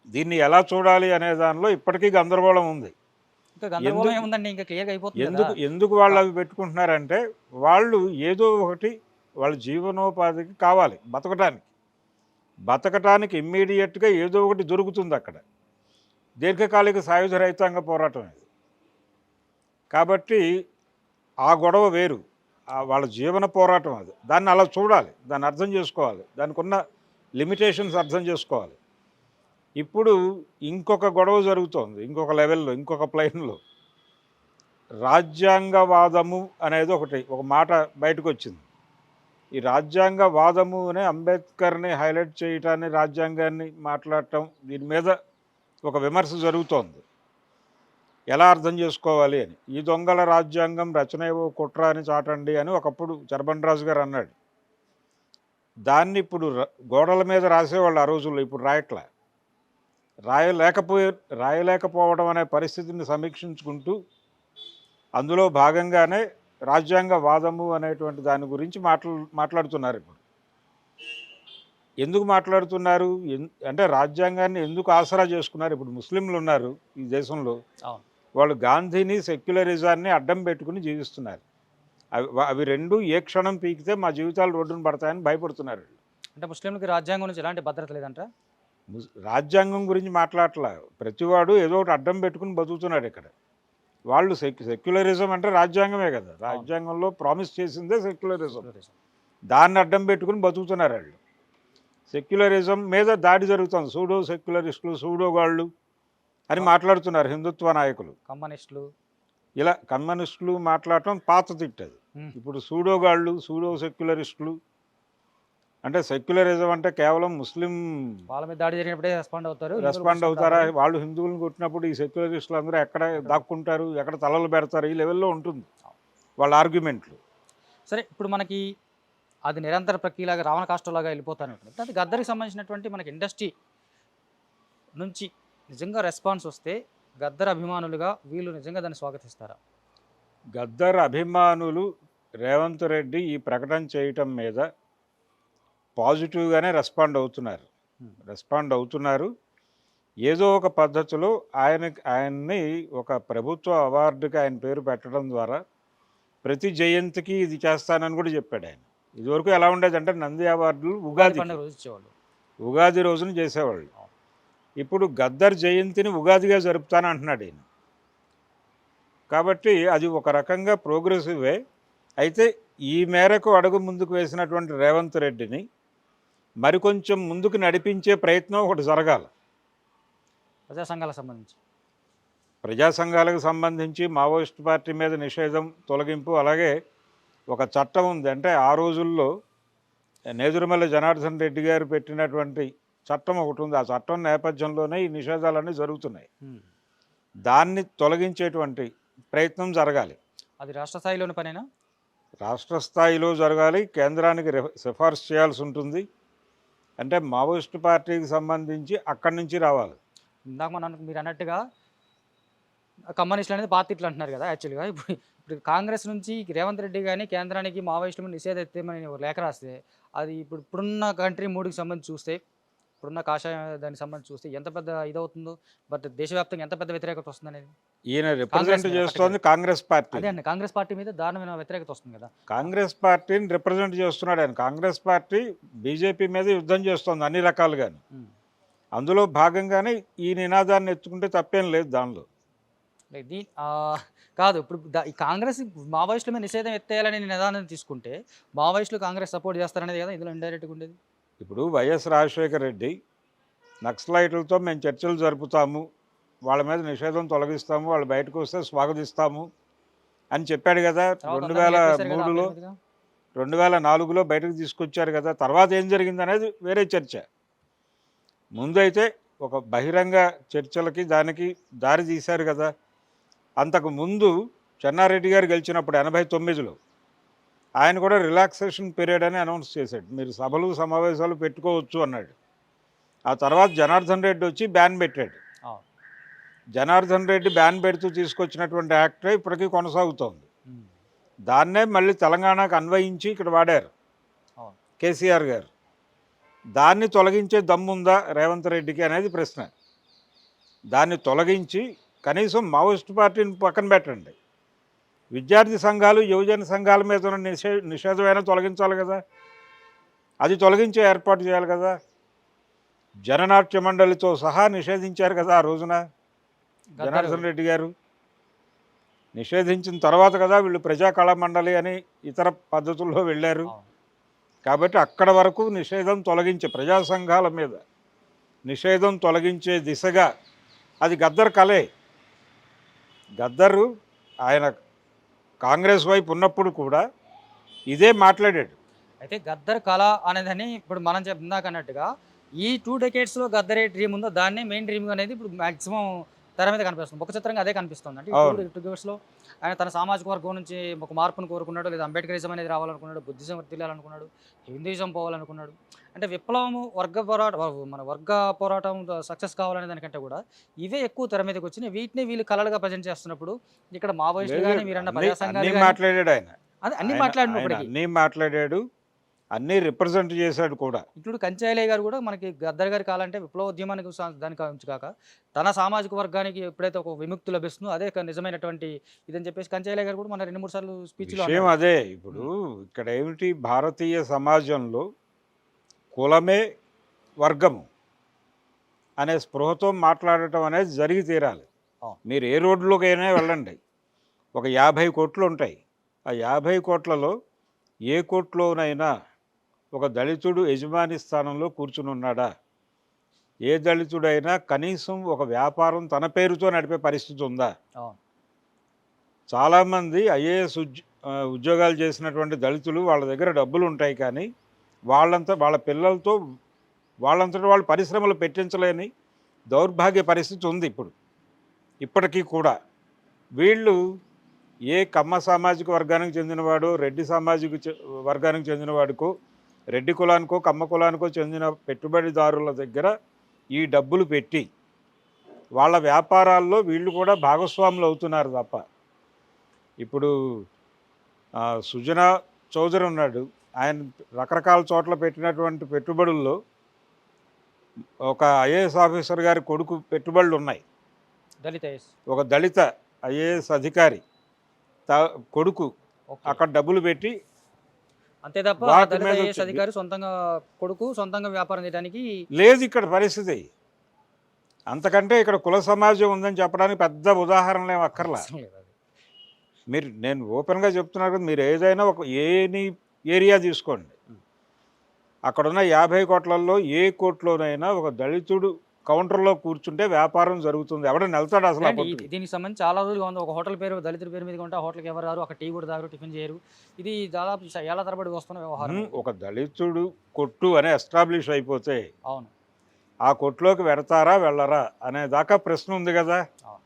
దీన్ని ఎలా చూడాలి అనే దానిలో ఇప్పటికీ గందరగోళం ఉంది. ఎందుకు వాళ్ళు అవి పెట్టుకుంటున్నారంటే, వాళ్ళు ఏదో ఒకటి వాళ్ళ జీవనోపాధికి కావాలి, బతకటానికి ఇమ్మీడియట్గా ఏదో ఒకటి దొరుకుతుంది అక్కడ. దీర్ఘకాలిక సాయుధ రైతాంగ పోరాటం ఇది. కాబట్టి ఆ గొడవ వేరు, వాళ్ళ జీవన పోరాటం అది. దాన్ని అలా చూడాలి, దాన్ని అర్థం చేసుకోవాలి, దానికి ఉన్న లిమిటేషన్స్ అర్థం చేసుకోవాలి. ఇప్పుడు ఇంకొక గొడవ జరుగుతోంది, ఇంకొక లెవెల్లో, ఇంకొక ప్లైన్లో. రాజ్యాంగవాదము అనేది ఒక మాట బయటకు వచ్చింది. ఈ రాజ్యాంగవాదము అనే అంబేద్కర్ని హైలైట్ చేయటాన్ని, రాజ్యాంగాన్ని మాట్లాడటం, దీని మీద ఒక విమర్శ జరుగుతోంది. ఎలా అర్థం చేసుకోవాలి అని. ఈ దొంగల రాజ్యాంగం రచనేవో కుట్ర అని చాటండి అని ఒకప్పుడు చరబండరాజు గారు అన్నాడు. దాన్ని ఇప్పుడు గోడల మీద రాసేవాళ్ళు ఆ రోజుల్లో, ఇప్పుడు రాయలేకపోవడం అనే పరిస్థితిని సమీక్షించుకుంటూ అందులో భాగంగానే రాజ్యాంగవాదము అనేటువంటి దాని గురించి మాట్లాడుతున్నారు. ఇప్పుడు ఎందుకు మాట్లాడుతున్నారు అంటే, రాజ్యాంగాన్ని ఎందుకు ఆసరా చేసుకున్నారు? ఇప్పుడు ముస్లింలు ఉన్నారు ఈ దేశంలో, వాళ్ళు గాంధీని, సెక్యులరిజాన్ని అడ్డం పెట్టుకుని జీవిస్తున్నారు. అవి రెండు ఏ క్షణం పీకితే మా జీవితాలు రోడ్డును పడతాయని భయపడుతున్నారు. అంటే ముస్లింలకి రాజ్యాంగం నుంచి ఎలాంటి భద్రత లేదంట. రాజ్యాంగం గురించి మాట్లాడట్లా, ప్రతివాడు ఏదో ఒకటి అడ్డం పెట్టుకుని బతుకుతున్నాడు ఇక్కడ. వాళ్ళు సెక్యులరిజం అంటే రాజ్యాంగమే కదా, రాజ్యాంగంలో ప్రామిస్ చేసిందే సెక్యులరిజం. దాన్ని అడ్డం పెట్టుకుని బతుకుతున్నారు వాళ్ళు. సెక్యులరిజం మీద దాడి జరుగుతుంది. సూడో సెక్యులరిస్టులు, సూడోగాళ్ళు అని మాట్లాడుతున్నారు హిందుత్వ నాయకులు, కమ్యూనిస్టులు. ఇలా కమ్యూనిస్టులు మాట్లాడటం పాత తిట్టది. ఇప్పుడు సూడోగాళ్ళు, సూడో సెక్యులరిస్టులు అంటే, సెక్యులరిజం అంటే కేవలం ముస్లిం వాళ్ళ మీద దాడి జరిగినప్పుడే రెస్పాండ్ అవుతారా? వాళ్ళు హిందువులను కొట్టినప్పుడు ఈ సెక్యులరిస్టులు అందరూ ఎక్కడ దాక్కుంటారు, ఎక్కడ తలలు పెడతారు, ఈ లెవెల్లో ఉంటుంది వాళ్ళ ఆర్గ్యుమెంట్లు. సరే, ఇప్పుడు మనకి అది నిరంతర ప్రక్రియలాగా, రావణ కాష్టలాగా వెళ్ళిపోతానే ఉంటుంది. అది గద్దరికి సంబంధించినటువంటి మనకి ఇండస్ట్రీ నుంచి నిజంగా రెస్పాన్స్ వస్తే గద్దర్ అభిమానులుగా వీళ్ళు నిజంగా దాన్ని స్వాగతిస్తారా? గద్దర్ అభిమానులు రేవంత్ రెడ్డి ఈ ప్రకటన చేయటం మీద పాజిటివ్గానే రెస్పాండ్ అవుతున్నారు. ఏదో ఒక పద్ధతిలో ఆయన్ని ఒక ప్రభుత్వ అవార్డుకి ఆయన పేరు పెట్టడం ద్వారా ప్రతి జయంతికి ఇది చేస్తానని కూడా చెప్పాడు ఆయన. ఇదివరకు ఎలా ఉండేదంటే, నంది అవార్డులు ఉగాది రోజున చేసేవాళ్ళు. ఇప్పుడు గద్దర్ జయంతిని ఉగాదిగా జరుపుతాను అంటున్నాడు ఈయన. కాబట్టి అది ఒక రకంగా ప్రోగ్రెసివే. అయితే ఈ మేరకు అడుగు ముందుకు వేసినటువంటి రేవంత్ రెడ్డిని మరికొంచెం ముందుకు నడిపించే ప్రయత్నం ఒకటి జరగాలి. ప్రజా సంఘాలకు సంబంధించి ప్రజా సంఘాలకు సంబంధించి మావోయిస్ట్ పార్టీ మీద నిషేధం తొలగింపు, అలాగే ఒక చట్టం ఉంది. అంటే ఆ రోజుల్లో నేదురుమల్లి జనార్దన్ రెడ్డి గారు పెట్టినటువంటి చట్టం ఒకటి ఉంది. ఆ చట్టం నేపథ్యంలోనే ఈ నిషేధాలన్నీ జరుగుతున్నాయి. దాన్ని తొలగించేటువంటి ప్రయత్నం జరగాలి. అది రాష్ట్ర స్థాయిలోని పనేనా? రాష్ట్ర స్థాయిలో జరగాలి, కేంద్రానికి సిఫార్సు చేయాల్సి ఉంటుంది. అంటే మావోయిస్ట్ పార్టీకి సంబంధించి అక్కడి నుంచి రావాలి. ఇందాక మీరు అన్నట్టుగా కమ్యూనిస్టులు అనేది పార్టీలు అంటున్నారు కదా. యాక్చువల్గా ఇప్పుడు కాంగ్రెస్ నుంచి రేవంత్ రెడ్డి కానీ కేంద్రానికి మావోయిస్టుల మీద నిషేధం ఎత్తేమని ఒక లేఖ రాస్తే, అది ఇప్పుడున్న కంట్రీ మూడుకి సంబంధించి చూస్తే, ఇప్పుడున్న కాషాయ దానికి సంబంధించి చూస్తే ఎంత పెద్ద ఇదవుతుందో, బట్ దేశవ్యాప్తంగా ఎంత పెద్ద వ్యతిరేకత వస్తుంది అనేది ఈయన రిప్రజెంట్ చేస్తోంది కాంగ్రెస్ పార్టీ. అదే అండి, కాంగ్రెస్ పార్టీ మీద దారుణమైన వ్యతిరేకత వస్తుంది కదా. కాంగ్రెస్ పార్టీని రిప్రజెంట్ చేస్తున్నాడు ఆయన. కాంగ్రెస్ పార్టీ బీజేపీ మీద యుద్ధం చేస్తోంది అన్ని రకాలుగాను. అందులో భాగంగానే ఈ నినాదాన్ని ఎత్తుకుంటే తప్పేం లేదు దానిలో. కాదు, ఇప్పుడు ఈ కాంగ్రెస్ మావోయిస్టుల మీద నిషేధం ఎత్తేయాలని నినాదాన్ని తీసుకుంటే మావోయిస్టులు కాంగ్రెస్ సపోర్ట్ చేస్తారనేది కదా ఇందులో ఇండైరెక్ట్గా ఉండేది. ఇప్పుడు వైఎస్ రాజశేఖర రెడ్డి నక్సలైట్లతో మేము చర్చలు జరుపుతాము, వాళ్ళ మీద నిషేధం తొలగిస్తాము, వాళ్ళు బయటకు వస్తే స్వాగతిస్తాము అని చెప్పాడు కదా. 2003లో 2004లో బయటకు తీసుకొచ్చారు కదా. తర్వాత ఏం జరిగింది అనేది వేరే చర్చ. ముందైతే ఒక బహిరంగ చర్చలకి దానికి దారి తీశారు కదా. అంతకు ముందు చెన్నారెడ్డి గారు గెలిచినప్పుడు 89లో ఆయన కూడా రిలాక్సేషన్ పీరియడ్ అని అనౌన్స్ చేశాడు. మీరు సభలు సమావేశాలు పెట్టుకోవచ్చు అన్నాడు. ఆ తర్వాత జనార్దన్ రెడ్డి వచ్చి బ్యాన్ పెట్టాడు. జనార్దన్ రెడ్డి బ్యాన్ పెడుతూ తీసుకొచ్చినటువంటి యాక్టే ఇప్పటికీ కొనసాగుతోంది. దాన్నే మళ్ళీ తెలంగాణకు అన్వయించి ఇక్కడ వాడారు కేసీఆర్ గారు. దాన్ని తొలగించే దమ్ముందా రేవంత్ రెడ్డికి అనేది ప్రశ్న. దాన్ని తొలగించి కనీసం మావోయిస్ట్ పార్టీని పక్కన పెట్టండి, విద్యార్థి సంఘాలు యువజన సంఘాల మీద ఉన్న నిషేధమైనా తొలగించాలి కదా. అది తొలగించే ఏర్పాటు చేయాలి కదా. జననాట్య మండలితో సహా నిషేధించారు కదా ఆ రోజున జనార్దన్ రెడ్డి గారు. నిషేధించిన తర్వాత కదా వీళ్ళు ప్రజా కళా మండలి అని ఇతర పద్ధతుల్లో వెళ్ళారు. కాబట్టి అక్కడ వరకు నిషేధం తొలగించే, ప్రజా సంఘాల మీద నిషేధం తొలగించే దిశగా అది గద్దర్ కలే. గద్దరు ఆయన కాంగ్రెస్ వైపు ఉన్నప్పుడు కూడా ఇదే మాట్లాడాడు. అయితే గద్దర్ కళ అనేదని ఇప్పుడు మనం ఇందాక అన్నట్టుగా ఈ 2 decadesలో గద్దరే డ్రీమ్ ఉందో దాన్ని మెయిన్ డ్రీమ్ అనేది ఇప్పుడు మాక్సిమం తెర మీద కనిపిస్తుంది. ఒక చిత్రంగా అదే కనిపిస్తుంది. అంటే 2 decadesలో ఆయన తన సామాజిక వర్గం నుంచి ఒక మార్పును కోరుకున్నాడు, లేదా అంబేద్కరిజం అనేది రావాలనుకున్నాడు, బుద్ధిజం వర్తిల్లాలనుకున్నాడు, హిందూయిజం పోవాలనుకున్నాడు. అంటే విప్లవం మన వర్గ పోరాటం సక్సెస్ కావాలనే దానికంటే కూడా ఇవే ఎక్కువ తెర మీదకి వచ్చినాయి. వీటిని వీళ్ళు కళలుగా ప్రజెంట్ చేస్తున్నప్పుడు ఇక్కడ మావోయిస్టులు కానీ మీరన్న ప్రజా సంఘాలు మాట్లాడాడు. ఆయన అన్ని మాట్లాడినప్పటికీ అన్నీ మాట్లాడాడు, అన్నీ రిప్రజెంట్ చేశాడు కూడా. ఇప్పుడు కంచాయలయ్య గారు కూడా మనకి గద్దర్ గారి కాలంటే విప్లవోద్యమానికి దానికి కాక తన సామాజిక వర్గానికి ఎప్పుడైతే ఒక విముక్తి లభిస్తుందో అదే నిజమైనటువంటి ఇదని చెప్పేసి కంచాయలయ్య గారు కూడా మన 2-3 సార్లు స్పీచ్లో అదే. ఇప్పుడు ఇక్కడ ఏమిటి, భారతీయ సమాజంలో కులమే వర్గము అనే స్పృహతో మాట్లాడటం అనేది జరిగి తీరాలి. మీరు ఏ రోడ్లోకైనా వెళ్ళండి, ఒక 50 కోట్లు ఉంటాయి. ఆ 50 కోట్లలో ఏ కోట్లోనైనా ఒక దళితుడు యజమాని స్థానంలో కూర్చుని ఉన్నాడా? ఏ దళితుడైనా కనీసం ఒక వ్యాపారం తన పేరుతో నడిపే పరిస్థితి ఉందా? చాలామంది ఐఏఎస్ ఉద్యోగాలు చేసినటువంటి దళితులు వాళ్ళ దగ్గర డబ్బులు ఉంటాయి, కానీ వాళ్ళ పిల్లలతో వాళ్ళంతటా వాళ్ళు పరిశ్రమలు పెట్టించలేని దౌర్భాగ్య పరిస్థితి ఉంది ఇప్పటికీ కూడా. వీళ్ళు ఏ కమ్మ సామాజిక వర్గానికి చెందినవాడో, రెడ్డి సామాజిక వర్గానికి చెందినవాడికో, రెడ్డి కులానికో కమ్మ కులానికో చెందిన పెట్టుబడిదారుల దగ్గర ఈ డబ్బులు పెట్టి వాళ్ళ వ్యాపారాల్లో వీళ్ళు కూడా భాగస్వాములు అవుతున్నారు తప్ప. ఇప్పుడు సుజనా చౌదరి ఉన్నాడు, ఆయన రకరకాల చోట్ల పెట్టినటువంటి పెట్టుబడుల్లో ఒక ఐఏఎస్ ఆఫీసర్ గారి కొడుకు పెట్టుబడులు ఉన్నాయి. ఒక దళిత ఐఏఎస్ అధికారి కొడుకు అక్కడ డబ్బులు పెట్టి, అంతే తప్ప అధికారి సొంతంగా కొడుకు సొంతంగా వ్యాపారం చేయడానికి లేదు ఇక్కడ పరిస్థితి. అంతకంటే ఇక్కడ కుల సమాజం ఉందని చెప్పడానికి పెద్ద ఉదాహరణలు ఏమి అక్కర్లా. నేను ఓపెన్గా చెప్తున్నాను కదా, మీరు ఏదైనా ఒక ఏరియా తీసుకోండి, అక్కడున్న 50 కోట్లలో ఏ కోట్లోనైనా ఒక దళితుడు కౌంటర్లో కూర్చుంటే వ్యాపారం జరుగుతుంది. ఎవడైనా వెళ్తాడు అసలు ఆ అంటే కొట్టుకి? దీనికి సంబంధించి చాలా రోజులుగా ఉంది. ఒక హోటల్ పేరు దళితుల పేరు మీదగా ఉంటే ఆ హోటల్‌కి ఎవరు రారు. అక్కడ టీ కూడా తాగరు, టిఫిన్ చేయరు. ఇది దాదాపు ఏళ్ల తరబడి వస్తున్న వ్యవహారం. ఒక దళితుడు కొట్టు అని ఎస్టాబ్లిష్ అయిపోతే అవును. ఆ కొట్టులోకి వెడతారా వెళ్ళరా అనే దాకా ప్రశ్న ఉంది కదా. అవును.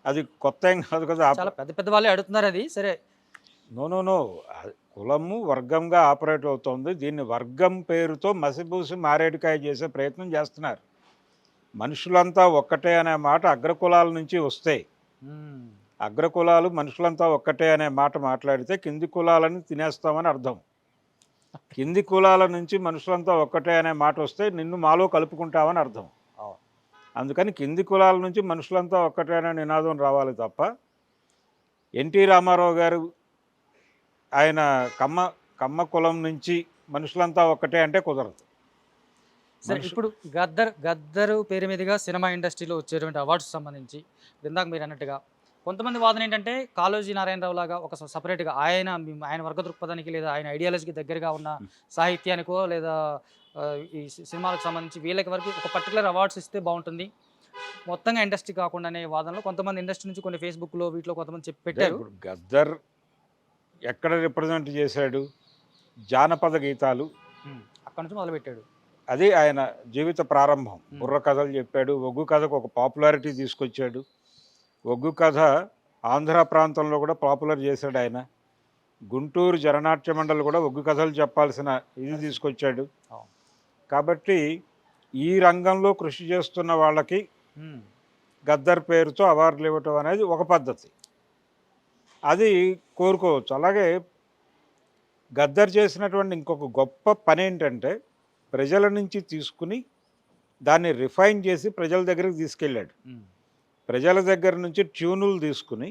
అది కొత్త ఏం కాదు కదా. చాలా పెద్ద పెద్ద వాళ్ళే అడుగుతున్నారు అది. సరే. నో కులము వర్గంగా ఆపరేట్ అవుతుంది. దీన్ని వర్గం పేరుతో మసిపూసి మారేడుకాయ చేసే ప్రయత్నం చేస్తున్నారు. మనుషులంతా ఒక్కటే అనే మాట అగ్రకులాల నుంచి వస్తాయి. హ్మ్. అగ్రకులాలు మనుషులంతా ఒక్కటే అనే మాట మాట్లాడితే కింది కులాలని తినేస్తామని అర్థం. కింది కులాల నుంచి మనుషులంతా ఒక్కటే అనే మాట వస్తే నిన్ను మాలో కలుపుకుంటామని అర్థం. అవును. అందుకని కింది కులాల నుంచి మనుషులంతా ఒక్కటే అనే నినాదం రావాలి తప్ప ఎన్టీ రామారావు గారు ఆయన కమ్మ కులం నుంచి మనుషులంతా ఒక్కటే అంటే కుదరదు. సరే, ఇప్పుడు గద్దరు పేరు మీదుగా సినిమా ఇండస్ట్రీలో వచ్చేటువంటి అవార్డ్స్ సంబంధించి ఇందాక మీరు అన్నట్టుగా కొంతమంది వాదన ఏంటంటే కాళోజీ నారాయణరావు లాగా ఒక సపరేట్గా ఆయన వర్గ దృక్పథానికి లేదా ఆయన ఐడియాలజీకి దగ్గరగా ఉన్న సాహిత్యానికో లేదా ఈ సినిమాలకు సంబంధించి వీళ్ళకి వరకు ఒక పర్టికులర్ అవార్డ్స్ ఇస్తే బాగుంటుంది మొత్తంగా ఇండస్ట్రీ కాకుండా అనే వాదనలో కొంతమంది ఇండస్ట్రీ నుంచి కొన్ని ఫేస్బుక్లో వీటిలో కొంతమంది పెట్టారు. ఇప్పుడు గద్దర్ ఎక్కడ రిప్రజెంట్ చేశాడు? జానపద గీతాలు అక్కడ నుంచి మొదలుపెట్టాడు. అది ఆయన జీవిత ప్రారంభం. బుర్ర కథలు చెప్పాడు. ఒగ్గు కథకు ఒక పాపులారిటీ తీసుకొచ్చాడు. ఒగ్గు కథ ఆంధ్ర ప్రాంతంలో కూడా పాపులర్ చేశాడు ఆయన. గుంటూరు జననాట్య మండలి కూడా ఒగ్గు కథలు చెప్పాల్సిన ఇది తీసుకొచ్చాడు. కాబట్టి ఈ రంగంలో కృషి చేస్తున్న వాళ్ళకి గద్దర్ పేరుతో అవార్డులు ఇవ్వటం అనేది ఒక పద్ధతి. అది కోరుకోవచ్చు. అలాగే గద్దర్ చేసినటువంటి ఇంకొక గొప్ప పని ఏంటంటే ప్రజల నుంచి తీసుకుని దాన్ని రిఫైన్ చేసి ప్రజల దగ్గరికి తీసుకెళ్ళాడు. ప్రజల దగ్గర నుంచి ట్యూనులు తీసుకుని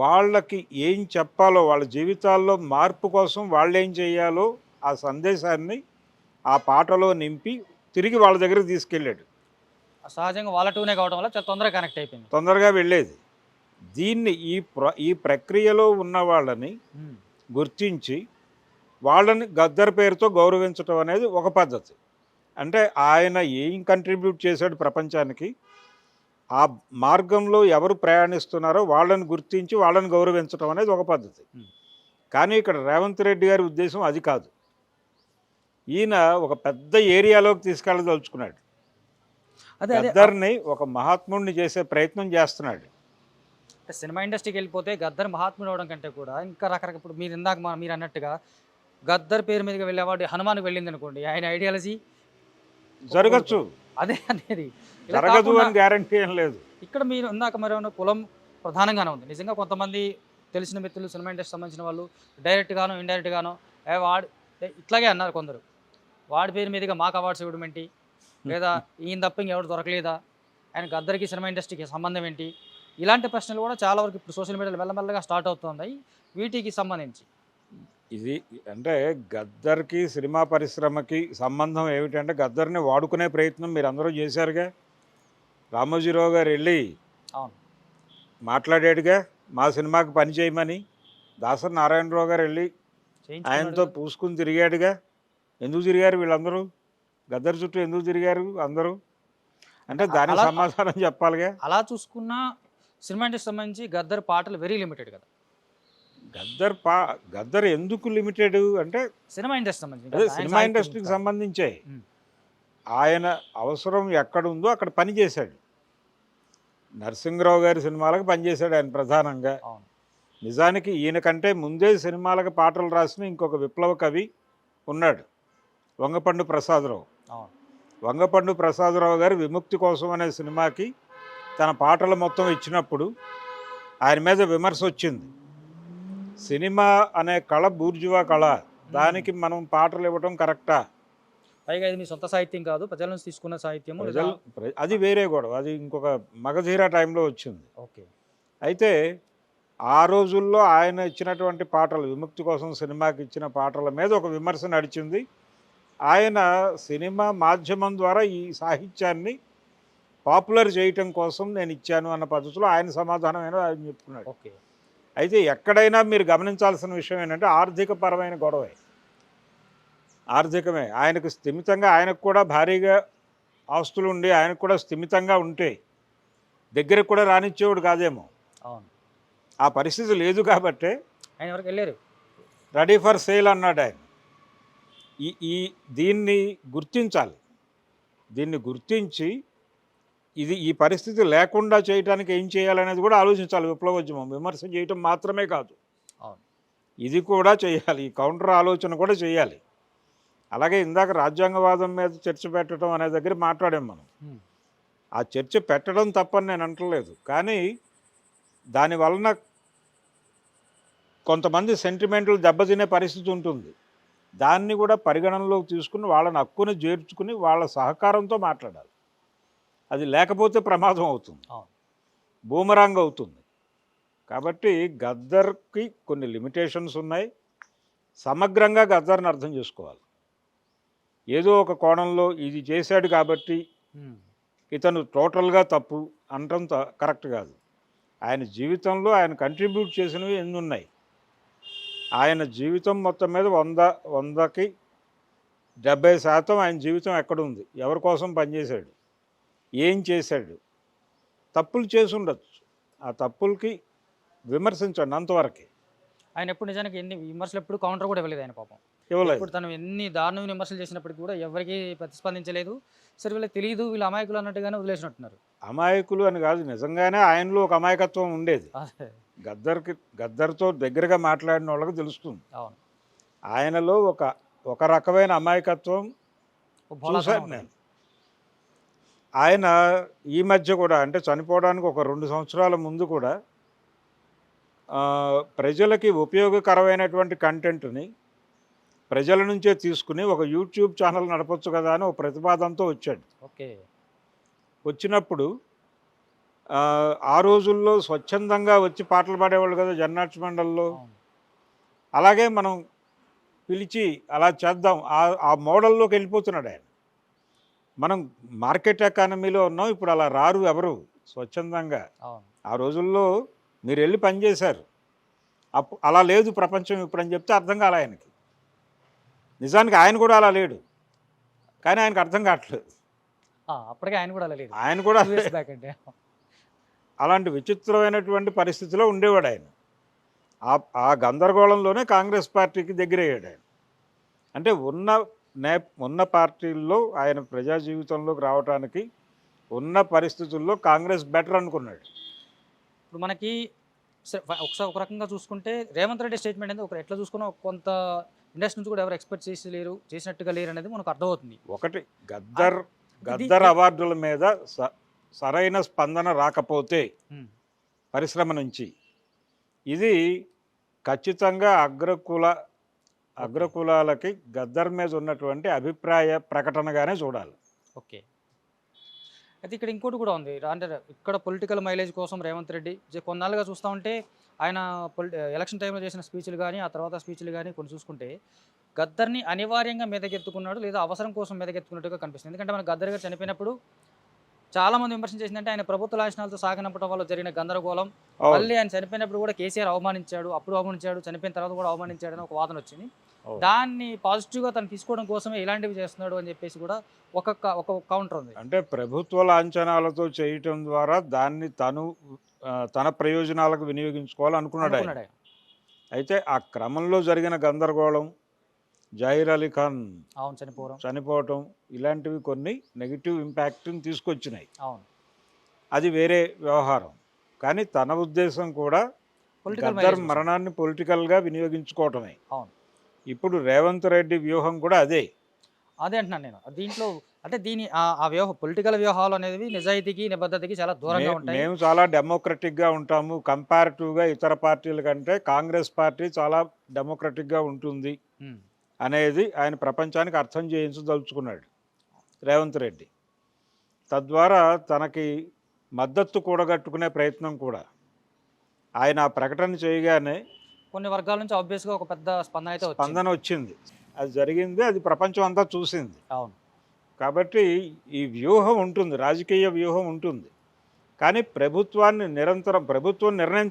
వాళ్ళకి ఏం చెప్పాలో, వాళ్ళ జీవితాల్లో మార్పు కోసం వాళ్ళు ఏం చేయాలో ఆ సందేశాన్ని ఆ పాటలో నింపి తిరిగి వాళ్ళ దగ్గరికి తీసుకెళ్ళాడు. సహజంగా వాళ్ళ టూనే కావడం వల్ల చాలా తొందరగా కనెక్ట్ అయిపోయింది, తొందరగా వెళ్ళేది. దీన్ని ఈ ప్రక్రియలో ఉన్న వాళ్ళని గుర్తించి వాళ్ళని గద్దర్ పేరుతో గౌరవించడం అనేది ఒక పద్ధతి. అంటే ఆయన ఏం కంట్రిబ్యూట్ చేశాడు ప్రపంచానికి, ఆ మార్గంలో ఎవరు ప్రయాణిస్తున్నారో వాళ్ళని గుర్తించి వాళ్ళని గౌరవించడం అనేది ఒక పద్ధతి. కానీ ఇక్కడ రేవంత్ రెడ్డి గారి ఉద్దేశం అది కాదు. ఈయన ఒక పెద్ద ఏరియాలోకి తీసుకెళ్ళదలుచుకున్నాడు. గద్దర్ని ఒక మహాత్ముడిని చేసే ప్రయత్నం చేస్తున్నాడు. సినిమా ఇండస్ట్రీకి వెళ్ళిపోతే గద్దర్ మహాత్ముడు అవడం కంటే కూడా ఇంకా రకరకాల, ఇప్పుడు మీరు ఇందాక మీరు అన్నట్టుగా గద్దర్ పేరు మీదుగా వెళ్ళే అవార్డు హనుమాన్కి వెళ్ళింది అనుకోండి, ఆయన ఐడియాలజీ జరగచ్చు. అదే అనేది జరగదు అని గ్యారంటీ ఏం లేదు. ఇక్కడ మీరు ఇందాక మరి కులం ప్రధానంగానే ఉంది. నిజంగా కొంతమంది తెలిసిన మిత్రులు సినిమా ఇండస్ట్రీ సంబంధించిన వాళ్ళు డైరెక్ట్గానో ఇండైరెక్ట్గానో వాడు ఇట్లాగే అన్నారు కొందరు, వాడి పేరు మీదుగా మాకు అవార్డ్స్ ఇవ్వడం ఏంటి, లేదా ఈయన తప్ప ఇంకెవరు దొరకలేదా, ఆయన గద్దరికి సినిమా ఇండస్ట్రీకి సంబంధం ఏంటి, ఇలాంటి ప్రశ్నలు కూడా చాలా వరకు ఇప్పుడు సోషల్ మీడియాలో మెల్లమెల్లగా స్టార్ట్ అవుతున్నాయి. వీటికి సంబంధించి ఇది అంటే గద్దర్కి సినిమా పరిశ్రమకి సంబంధం ఏమిటంటే గద్దర్ని వాడుకునే ప్రయత్నం మీరు అందరూ చేశారుగా. రామోజీరావు గారు వెళ్ళి మాట్లాడాడుగా మా సినిమాకి పని చేయమని. దాసరి నారాయణరావు గారు వెళ్ళి ఆయనతో పూసుకుని తిరిగాడుగా. ఎందుకు తిరిగారు వీళ్ళందరూ? గద్దర్ చుట్టూ ఎందుకు తిరిగారు అందరూ అంటే దానికి సమాధానం చెప్పాలిగా. అలా చూసుకున్న సినిమా ఇండస్ట్రీ సంబంధించి గద్దర్ పాటలు వెరీ లిమిటెడ్ కదా. గద్దర్ ఎందుకు లిమిటెడ్ అంటే సినిమా ఇండస్ట్రీ సంబంధించి, అదే సినిమా ఇండస్ట్రీకి సంబంధించే ఆయన అవసరం ఎక్కడుందో అక్కడ పని చేశాడు. నరసింహరావు గారి సినిమాలకు పనిచేశాడు ఆయన ప్రధానంగా. నిజానికి ఈయన కంటే ముందే సినిమాలకు పాటలు రాసిన ఇంకొక విప్లవ కవి ఉన్నాడు, వంగపండు ప్రసాదరావు. వంగపండు ప్రసాదరావు గారు విముక్తి కోసం అనే సినిమాకి తన పాటలు మొత్తం ఇచ్చినప్పుడు ఆయన మీద విమర్శ వచ్చింది. సినిమా అనే కళ బూర్జువా కళ, దానికి మనం పాటలు ఇవ్వటం కరెక్టా? పైగా ఇది మీ సొంత సాహిత్యం కాదు, ప్రజల నుంచి తీసుకున్న సాహిత్యము, అది వేరే గొడవ. అది ఇంకొక మగధీర టైంలో వచ్చింది. ఓకే. అయితే ఆ రోజుల్లో ఆయన ఇచ్చినటువంటి పాటలు, విముక్తి కోసం సినిమాకి ఇచ్చిన పాటల మీద ఒక విమర్శ నడిచింది. ఆయన సినిమా మాధ్యమం ద్వారా ఈ సాహిత్యాన్ని పాపులర్ చేయటం కోసం నేను ఇచ్చాను అన్న పద్ధతిలో ఆయన సమాధానం అయినా ఆయన చెప్పుకున్నాడు. ఓకే. అయితే ఎక్కడైనా మీరు గమనించాల్సిన విషయం ఏంటంటే ఆర్థిక పరమైన గొడవే. ఆర్థికమే. ఆయనకు స్థిమితంగా, ఆయనకు కూడా భారీగా ఆస్తులు ఉండి ఆయనకు కూడా స్థిమితంగా ఉంటే దగ్గరకు కూడా రానిచ్చేవాడు కాదేమో. అవును. ఆ పరిస్థితి లేదు కాబట్టే ఆయన వరకు వెళ్ళారు. రెడీ ఫర్ సేల్ అన్నాడు ఆయన. ఈ ఈ దీన్ని గుర్తించాలి. దీన్ని గుర్తించి ఈ పరిస్థితి లేకుండా చేయడానికి ఏం చేయాలనేది కూడా ఆలోచించాలి విప్లవోద్యమం. విమర్శ చేయటం మాత్రమే కాదు, అవును. ఇది కూడా చేయాలి. ఈ కౌంటర్ ఆలోచన కూడా చేయాలి. అలాగే ఇందాక రాజ్యాంగవాదం మీద చర్చ పెట్టడం అనే దగ్గర మాట్లాడాం మనం. ఆ చర్చ పెట్టడం తప్పని నేను అంటలేదు, కానీ దాని వలన కొంతమంది సెంటిమెంట్లు దెబ్బతినే పరిస్థితి ఉంటుంది. దాన్ని కూడా పరిగణనలోకి తీసుకుని వాళ్ళని హక్కుని చేర్చుకుని వాళ్ళ సహకారంతో మాట్లాడాలి. అది లేకపోతే ప్రమాదం అవుతుంది, బూమరాంగ్ అవుతుంది. కాబట్టి గద్దర్కి కొన్ని లిమిటేషన్స్ ఉన్నాయి. సమగ్రంగా గద్దర్ని అర్థం చేసుకోవాలి. ఏదో ఒక కోణంలో ఇది చేశాడు కాబట్టి ఇతను టోటల్గా తప్పు అనటం కరెక్ట్ కాదు. ఆయన జీవితంలో ఆయన కంట్రిబ్యూట్ చేసినవి ఎన్ని ఉన్నాయి. ఆయన జీవితం మొత్తం మీద 100కి 70% ఆయన జీవితం ఎక్కడుంది, ఎవరి కోసం పనిచేశాడు, ఏం చేశాడు. తప్పులు చేసి ఉండొచ్చు, ఆ తప్పులకి విమర్శించండి అంతవరకే. ఆయన ఎప్పుడు నిజానికి ఎన్ని విమర్శలు ఎప్పుడు కౌంటర్ కూడా ఇవ్వలేదు ఆయన పాపం. ఇవ్వలేదు. ఇప్పుడు తను ఎన్ని దారుణమైన విమర్శలు చేసినప్పటికీ కూడా ఎవరికి ప్రతిస్పందించలేదు. సరే వీళ్ళకి తెలియదు, వీళ్ళు అమాయకులు అన్నట్టుగానే వదిలేసినట్టున్నారు. అమాయకులు అని కాదు, నిజంగానే ఆయనలో ఒక అమాయకత్వం ఉండేది. గద్దర్తో దగ్గరగా మాట్లాడిన వాళ్ళకి తెలుస్తుంది. అవును. ఆయనలో ఒక రకమైన అమాయకత్వం చూశాను నేను. ఆయన ఈ మధ్య కూడా, అంటే చనిపోవడానికి ఒక 2 సంవత్సరాల ముందు కూడా ప్రజలకి ఉపయోగకరమైనటువంటి కంటెంట్ని ప్రజల నుంచే తీసుకుని ఒక యూట్యూబ్ ఛానల్ నడపచ్చు కదా అని ఒక ప్రతిపాదనతో వచ్చాడు. ఓకే. వచ్చినప్పుడు ఆ రోజుల్లో స్వచ్ఛందంగా వచ్చి పాటలు పాడేవాళ్ళు కదా జన్నాట్య మండలిలో. అలాగే మనం పిలిచి అలా చేద్దాం, ఆ మోడల్లోకి వెళ్ళిపోతున్నాడు ఆయన. మనం మార్కెట్ ఎకానమీలో ఉన్నాం, ఇప్పుడు అలా రారు ఎవరు స్వచ్ఛందంగా. ఆ రోజుల్లో మీరు వెళ్ళి పనిచేశారు, అలా లేదు ప్రపంచం ఇప్పుడు అని చెప్తే అర్థం కాలే ఆయనకి. నిజానికి ఆయన కూడా అలా లేడు, కానీ ఆయనకు అర్థం కావట్లేదు. అప్పటికే ఆయన కూడా అలా లేడు, ఆయన కూడా అలాంటి విచిత్రమైనటువంటి పరిస్థితిలో ఉండేవాడు ఆయన. ఆ గందరగోళంలోనే కాంగ్రెస్ పార్టీకి దగ్గరయ్యాడు ఆయన. అంటే ఉన్న పార్టీల్లో ఆయన ప్రజా జీవితంలోకి రావడానికి ఉన్న పరిస్థితుల్లో కాంగ్రెస్ బెటర్ అనుకున్నాడు. ఇప్పుడు మనకి ఒకసారి ఒక రకంగా చూసుకుంటే రేవంత్ రెడ్డి స్టేట్మెంట్ అనేది ఎట్లా చూసుకున్నా కొంత ఇండస్ట్రీ నుంచి కూడా ఎవరు ఎక్స్పెక్ట్ చేసినట్టుగా లేరు అనేది మనకు అర్థమవుతుంది. ఒకటి గద్దర్ అవార్డుల మీద సరైన స్పందన రాకపోతే పరిశ్రమ నుంచి ఇది ఖచ్చితంగా అగ్రకులాలకి గద్దర్ మీద ఉన్నటువంటి అభిప్రాయ ప్రకటనగానే చూడాలి. ఓకే. అయితే ఇక్కడ ఇంకోటి కూడా ఉంది, అంటే ఇక్కడ పొలిటికల్ మైలేజ్ కోసం రేవంత్ రెడ్డి కొన్నాళ్ళుగా చూస్తూ ఉంటే ఆయన ఎలక్షన్ టైంలో చేసిన స్పీచ్లు కానీ ఆ తర్వాత స్పీచ్లు కానీ కొన్ని చూసుకుంటే గద్దర్ని అనివార్యంగా మీదకెత్తుకున్నాడు లేదా అవసరం కోసం మీదకెత్తుకున్నట్టుగా కనిపిస్తుంది. ఎందుకంటే మన గద్దర్ గారు చనిపోయినప్పుడు చాలామంది విమర్శన చేసిందంటే ఆయన ప్రభుత్వ లాంఛనాలతో సాగనంపడం వల్ల జరిగిన గందరగోళం, మళ్ళీ ఆయన చనిపోయినప్పుడు కూడా కేసీఆర్ అవమానించాడు, అప్పుడు అవమానించాడు, చనిపోయిన తర్వాత కూడా అవమానించాడు అని ఒక వాదన వచ్చింది. దాన్ని పాజిటివ్గా తను తీసుకోవడం కోసమే ఇలాంటివి చేస్తున్నాడు అని చెప్పేసి కూడా ఒక కౌంటర్ ఉంది. అంటే ప్రభుత్వ లాంఛనాలతో చేయటం ద్వారా దాన్ని తన ప్రయోజనాలకు వినియోగించుకోవాలనుకున్నాడు ఆయన. అయితే ఆ క్రమంలో జరిగిన గందరగోళం, జహీర్ అలీ ఖాన్ చనిపోవటం ఇలాంటివి కొన్ని నెగిటివ్ ఇంపాక్ట్ని తీసుకొచ్చినాయి. అవును, అది వేరే వ్యవహారం. కానీ తన ఉద్దేశం కూడా గద్దర్ మరణాన్ని పొలిటికల్గా వినియోగించుకోవటమే. అవును. ఇప్పుడు రేవంత్ రెడ్డి వ్యూహం కూడా అదే అంటున్నాను నేను. దీంట్లో అంటే ఆ పొలిటికల్ వ్యూహాలు అనేవి నిజాయితీకి నిబద్ధతకి చాలా దూరంగా ఉంటాయి. మేము చాలా డెమోక్రటిక్గా ఉంటాము, కంపారిటివ్గా ఇతర పార్టీల కంటే కాంగ్రెస్ పార్టీ చాలా డెమోక్రటిక్గా ఉంటుంది అనేది ఆయన ప్రపంచానికి అర్థం చేయించదలుచుకున్నాడు రేవంత్ రెడ్డి. తద్వారా తనకి మద్దతు కూడగట్టుకునే ప్రయత్నం కూడా ఆయన ఆ ప్రకటన చేయగానే కొన్ని వర్గాల నుంచి ఆబ్వియస్గా ఒక పెద్ద స్పందన వచ్చింది. అది జరిగింది, అది ప్రపంచం అంతా చూసింది. అవును. కాబట్టి ఈ వ్యూహం ఉంటుంది, రాజకీయ వ్యూహం ఉంటుంది. కానీ ప్రభుత్వం నిర్ణయం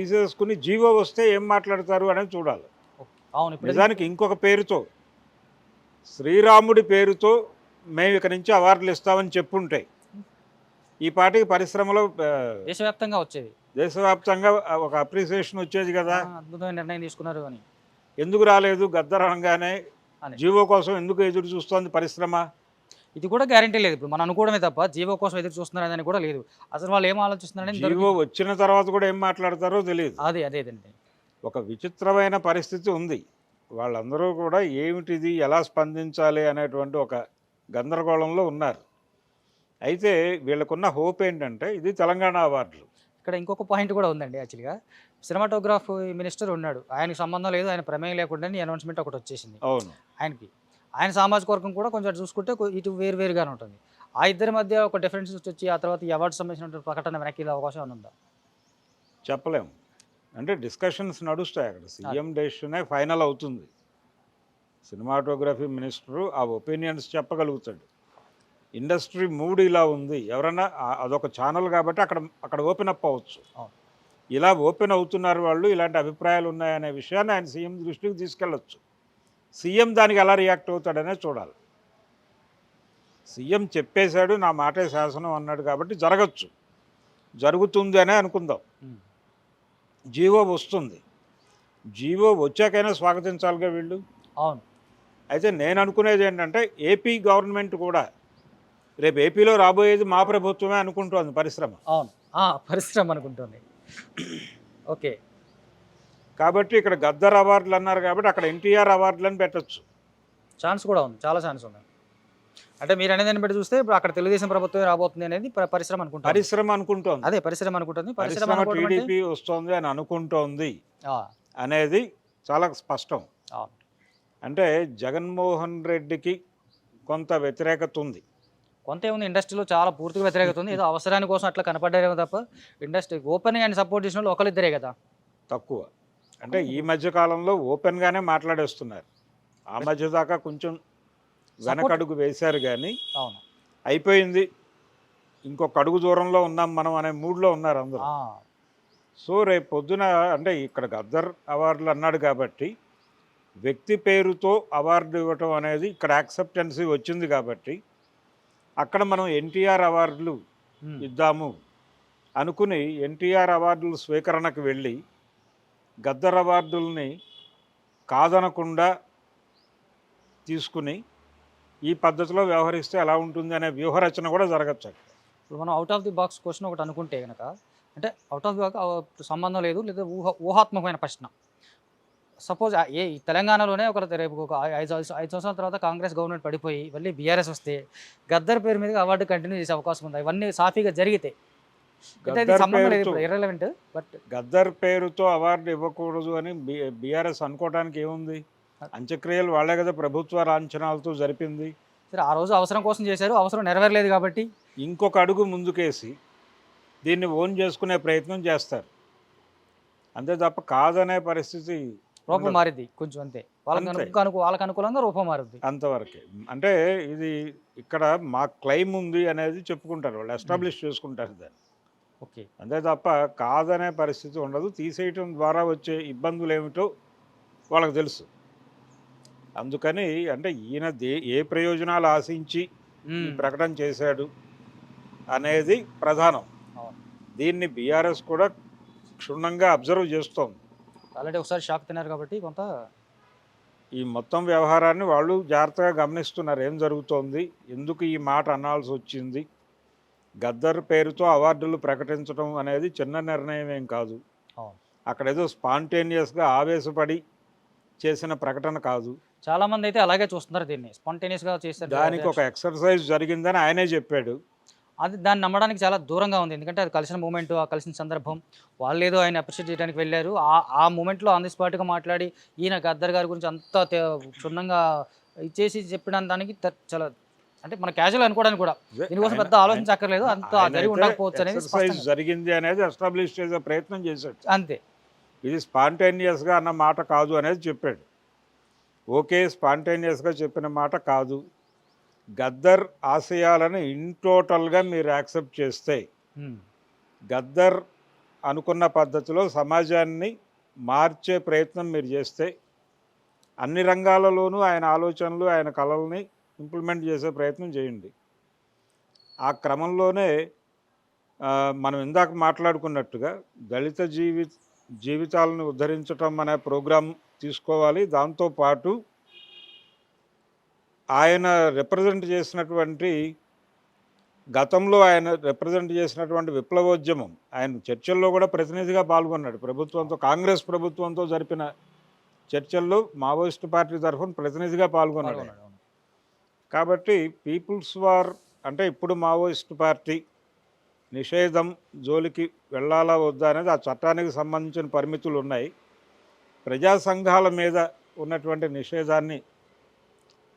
తీసేసుకుని జీవో వస్తే ఏం మాట్లాడతారు అనేది చూడాలి. అవును. ఇప్పుడు నిజానికి ఇంకొక పేరుతో, శ్రీరాముడి పేరుతో మేము ఇక నుంచి అవార్డులు ఇస్తామని చెప్పుంటే ఈ పాటికి పరిశ్రమలో దేశవ్యాప్తంగా వచ్చేది. దేశవ్యాప్తంగా ఒక అప్రిసియేషన్ వచ్చేది కదా. అద్భుతమైన నిర్ణయం తీసుకున్నారు అని. ఎందుకు రాలేదు గద్దర్ అనగానే? అని. జీవో కోసం ఎందుకు ఎదురు చూస్తోంది పరిశ్రమ? ఇది కూడా గ్యారంటీ లేదు. ఇప్పుడు మనం అనుకోవడమే తప్ప జీవో కోసం ఎదురు చూస్తున్నారని కూడా లేదు. అసలు వాళ్ళు ఏం ఆలోచిస్తున్నారని జీవో వచ్చిన తర్వాత కూడా ఏం మాట్లాడతారో తెలియదు. అదేదండి. ఒక విచిత్రమైన పరిస్థితి ఉంది. వాళ్ళందరూ కూడా ఏమిటిది, ఎలా స్పందించాలి అనేటువంటి ఒక గందరగోళంలో ఉన్నారు. అయితే వీళ్ళకున్న హోప్ ఏంటంటే ఇది తెలంగాణ అవార్డులు. ఇక్కడ ఇంకొక పాయింట్ కూడా ఉందండి యాక్చువల్గా. సినిమాటోగ్రాఫ్ మినిస్టర్ ఉన్నాడు. ఆయనకి సంబంధం లేదు, ఆయన ప్రమేయం లేకుండా అనౌన్స్మెంట్ ఒకటి వచ్చేసింది అవును. ఆయనకి. ఆయన సామాజిక వర్గం కూడా కొంచెం చూసుకుంటే ఇటు వేరుగానే ఉంటుంది. ఆ ఇద్దరి మధ్య ఒక డిఫరెన్స్ వచ్చి ఆ తర్వాత ఈ అవార్డు సంబంధించిన ప్రకటన వెనక్కి అవకాశం ఏమైనా ఉందా? చెప్పలేము. అంటే డిస్కషన్స్ నడుస్తాయి అక్కడ. సీఎం డెసిషనే ఫైనల్ అవుతుంది. సినిమాటోగ్రఫీ మినిస్టరు ఆ ఒపీనియన్స్ చెప్పగలుగుతాడు. ఇండస్ట్రీ మూడ్ ఇలా ఉంది, ఎవరన్నా అదొక ఛానల్ కాబట్టి అక్కడ ఓపెన్ అప్ అవ్వచ్చు. ఇలా ఓపెన్ అవుతున్నారు వాళ్ళు, ఇలాంటి అభిప్రాయాలు ఉన్నాయనే విషయాన్ని ఆయన సీఎం దృష్టికి తీసుకెళ్ళచ్చు. సీఎం దానికి ఎలా రియాక్ట్ అవుతాడనే చూడాలి. సీఎం చెప్పేశాడు, నా మాటే శాసనం అన్నాడు కాబట్టి జరగచ్చు, జరుగుతుంది అనే అనుకుందాం. జీవో వస్తుంది, జీవో వచ్చాకైనా స్వాగతించాలిగా వీళ్ళు. అవును. అయితే నేను అనుకునేది ఏంటంటే ఏపీ గవర్నమెంట్ కూడా రేపు ఏపీలో రాబోయేది మా ప్రభుత్వమే అనుకుంటోంది పరిశ్రమ. అవును, పరిశ్రమ అనుకుంటుంది. ఓకే. కాబట్టి ఇక్కడ గద్దర్ అవార్డులు అన్నారు కాబట్టి అక్కడ ఎన్టీఆర్ అవార్డులను పెట్టచ్చు. ఛాన్స్ కూడా ఉంది, చాలా ఛాన్స్ ఉంది. అంటే మీరు అనేదాన్ని బట్టి చూస్తే ఇప్పుడు అక్కడ తెలుగుదేశం ప్రభుత్వం రాబోతుంది అనేది పరిశ్రమ అనుకుంటుంది. అదే పరిశ్రమ అనుకుంటుంది. పరిశ్రమ టీడీపీ వస్తుంది అని అనుకుంటోంది అనేది చాలా స్పష్టం. అంటే జగన్మోహన్ రెడ్డికి కొంత వ్యతిరేకత ఉంది. కొంత ఏముంది, ఇండస్ట్రీలో చాలా పూర్తిగా వ్యతిరేకత ఉంది. ఏదో అవసరాని కోసం అట్లా కనపడ్డారేమో తప్ప ఇండస్ట్రీ ఓపెన్ అండ్ సపోర్ట్ చేసిన వాళ్ళు ఒకరిద్దరే కదా. తక్కువ. అంటే ఈ మధ్య కాలంలో ఓపెన్గానే మాట్లాడేస్తున్నారు. ఆ మధ్య దాకా కొంచెం వెనకడుగు వేశారు కానీ అవును అయిపోయింది, ఇంకొక అడుగు దూరంలో ఉన్నాం మనం అనే మూడ్లో ఉన్నారు అందరూ. సో రేపు పొద్దున అంటే ఇక్కడ గద్దర్ అవార్డులు అన్నాడు కాబట్టి వ్యక్తి పేరుతో అవార్డు ఇవ్వటం అనేది ఇక్కడ యాక్సెప్టెన్సీ వచ్చింది కాబట్టి అక్కడ మనం ఎన్టీఆర్ అవార్డులు ఇద్దాము అనుకుని ఎన్టీఆర్ అవార్డుల స్వీకరణకు వెళ్ళి గద్దర్ అవార్డుల్ని కాదనకుండా తీసుకుని ఈ పద్ధతిలో వ్యవహరిస్తే ఎలా ఉంటుంది అనే వ్యూహరచన కూడా జరగచ్చు. ఇప్పుడు మనం out of the box question ఒకటి అనుకుంటే కనుక, అంటే అవుట్ ఆఫ్ ది బాక్స్ సంబంధం లేదు, లేదా ఊహాత్మకమైన ప్రశ్న. సపోజ్ తెలంగాణలోనే రేపు ఒక 5 సంవత్సరాల తర్వాత కాంగ్రెస్ గవర్నమెంట్ పడిపోయి మళ్ళీ బీఆర్ఎస్ వస్తే గద్దర్ పేరు మీద అవార్డు కంటిన్యూ చేసే అవకాశం ఉంది. ఇవన్నీ సాఫీగా జరిగితే ఇర్రెలవెంట్. బట్ గద్దర్ పేరుతో అవార్డు ఇవ్వకూడదు అని బీఆర్ఎస్ అనుకోవడానికి ఏముంది? అంత్యక్రియలు వాళ్ళే కదా ప్రభుత్వ లాంఛనాలతో జరిపింది. సరే, ఆ రోజు అవసరం కోసం చేశారు, అవసరం నెరవేరలేదు కాబట్టి ఇంకొక అడుగు ముందుకేసి దీన్ని ఓన్ చేసుకునే ప్రయత్నం చేస్తారు. అంతే తప్ప కాదనే పరిస్థితి రూపం మారింది కొంచెం, అంతే. వాళ్ళకి అనుకూలంగా రూపం మారుద్ది, అంతవరకే. అంటే ఇది ఇక్కడ మా క్లెయిమ్ ఉంది అనేది చెప్పుకుంటారు వాళ్ళు, ఎస్టాబ్లిష్ చేసుకుంటారు దాన్ని. ఓకే. అంతే తప్ప కాదనే పరిస్థితి ఉండదు. తీసేయటం ద్వారా వచ్చే ఇబ్బందులు ఏమిటో వాళ్ళకి తెలుసు. అందుకని అంటే ఈయన ఏ ప్రయోజనాలు ఆశించి ఈ ప్రకటన చేశాడు అనేది ప్రధానం. దీన్ని బీఆర్ఎస్ కూడా క్షుణ్ణంగా అబ్జర్వ్ చేస్తోంది. ఆల్రెడీ ఒకసారి షాక్ తిన్నారు కాబట్టి కొంత ఈ మొత్తం వ్యవహారాన్ని వాళ్ళు జాగ్రత్తగా గమనిస్తున్నారు. ఏం జరుగుతోంది, ఎందుకు ఈ మాట అనాల్సి వచ్చింది, గద్దర్ పేరుతో అవార్డులు ప్రకటించడం అనేది చిన్న నిర్ణయం ఏం కాదు. అక్కడ ఏదో స్పాంటేనియస్గా ఆవేశపడి చేసిన ప్రకటన కాదు. చాలామంది అయితే అలాగే చూస్తున్నారు దీన్ని, స్పాంటేనియస్గా చేశారు. దానికి ఒక ఎక్సర్సైజ్ జరిగిందని ఆయనే చెప్పాడు. అది దాన్ని నమ్మడానికి చాలా దూరంగా ఉంది. ఎందుకంటే అది కలిసిన మూమెంట్, ఆ కలిసిన సందర్భం, వాళ్ళు ఏదో ఆయన అప్రిషియేట్ చేయడానికి వెళ్ళారు. ఆ మూమెంట్లో ఆన్ ది స్పాట్గా మాట్లాడి ఈయన గద్దర్ గారి గురించి అంత క్షుణ్ణంగా ఇచ్చేసి చెప్పిన దానికి చాలా అంటే మన క్యాజువల్ అనుకోవడానికి కూడా దీనికోసం పెద్ద ఆలోచించక్కర్లేదు, అంత జరిగి ఉండకపోవచ్చు అనేది జరిగింది అనేది ఎస్టాబ్లిష్ చేసే ప్రయత్నం చేశాడు, అంతే. ఇది స్పాంటేనియస్గా అన్న మాట కాదు అనేది చెప్పాడు. ఓకే, స్పాంటేనియస్గా చెప్పిన మాట కాదు, గద్దర్ ఆశయాలను ఇన్ టోటల్గా మీరు యాక్సెప్ట్ చేస్తే, గద్దర్ అనుకున్న పద్ధతిలో సమాజాన్ని మార్చే ప్రయత్నం మీరు చేస్తే అన్ని రంగాలలోనూ ఆయన ఆలోచనలు, ఆయన కళల్ని ఇంప్లిమెంట్ చేసే ప్రయత్నం చేయండి. ఆ క్రమంలోనే మనం ఇందాక మాట్లాడుకున్నట్టుగా దళిత జీవితాలను ఉద్ధరించటం అనే ప్రోగ్రాం తీసుకోవాలి. దాంతోపాటు ఆయన రిప్రజెంట్ చేసినటువంటి గతంలో ఆయన రిప్రజెంట్ చేసినటువంటి విప్లవోద్యమం, ఆయన చర్చల్లో కూడా ప్రతినిధిగా పాల్గొన్నాడు. ప్రభుత్వంతో, కాంగ్రెస్ ప్రభుత్వంతో జరిపిన చర్చల్లో మావోయిస్టు పార్టీ తరఫున ప్రతినిధిగా పాల్గొన్నాడు. కాబట్టి పీపుల్స్ వార్ అంటే ఇప్పుడు మావోయిస్టు పార్టీ నిషేధం జోలికి వెళ్ళాలా వద్దా అనేది ఆ చట్టానికి సంబంధించిన పరిమితులు ఉన్నాయి. ప్రజా సంఘాల మీద ఉన్నటువంటి నిషేధాన్ని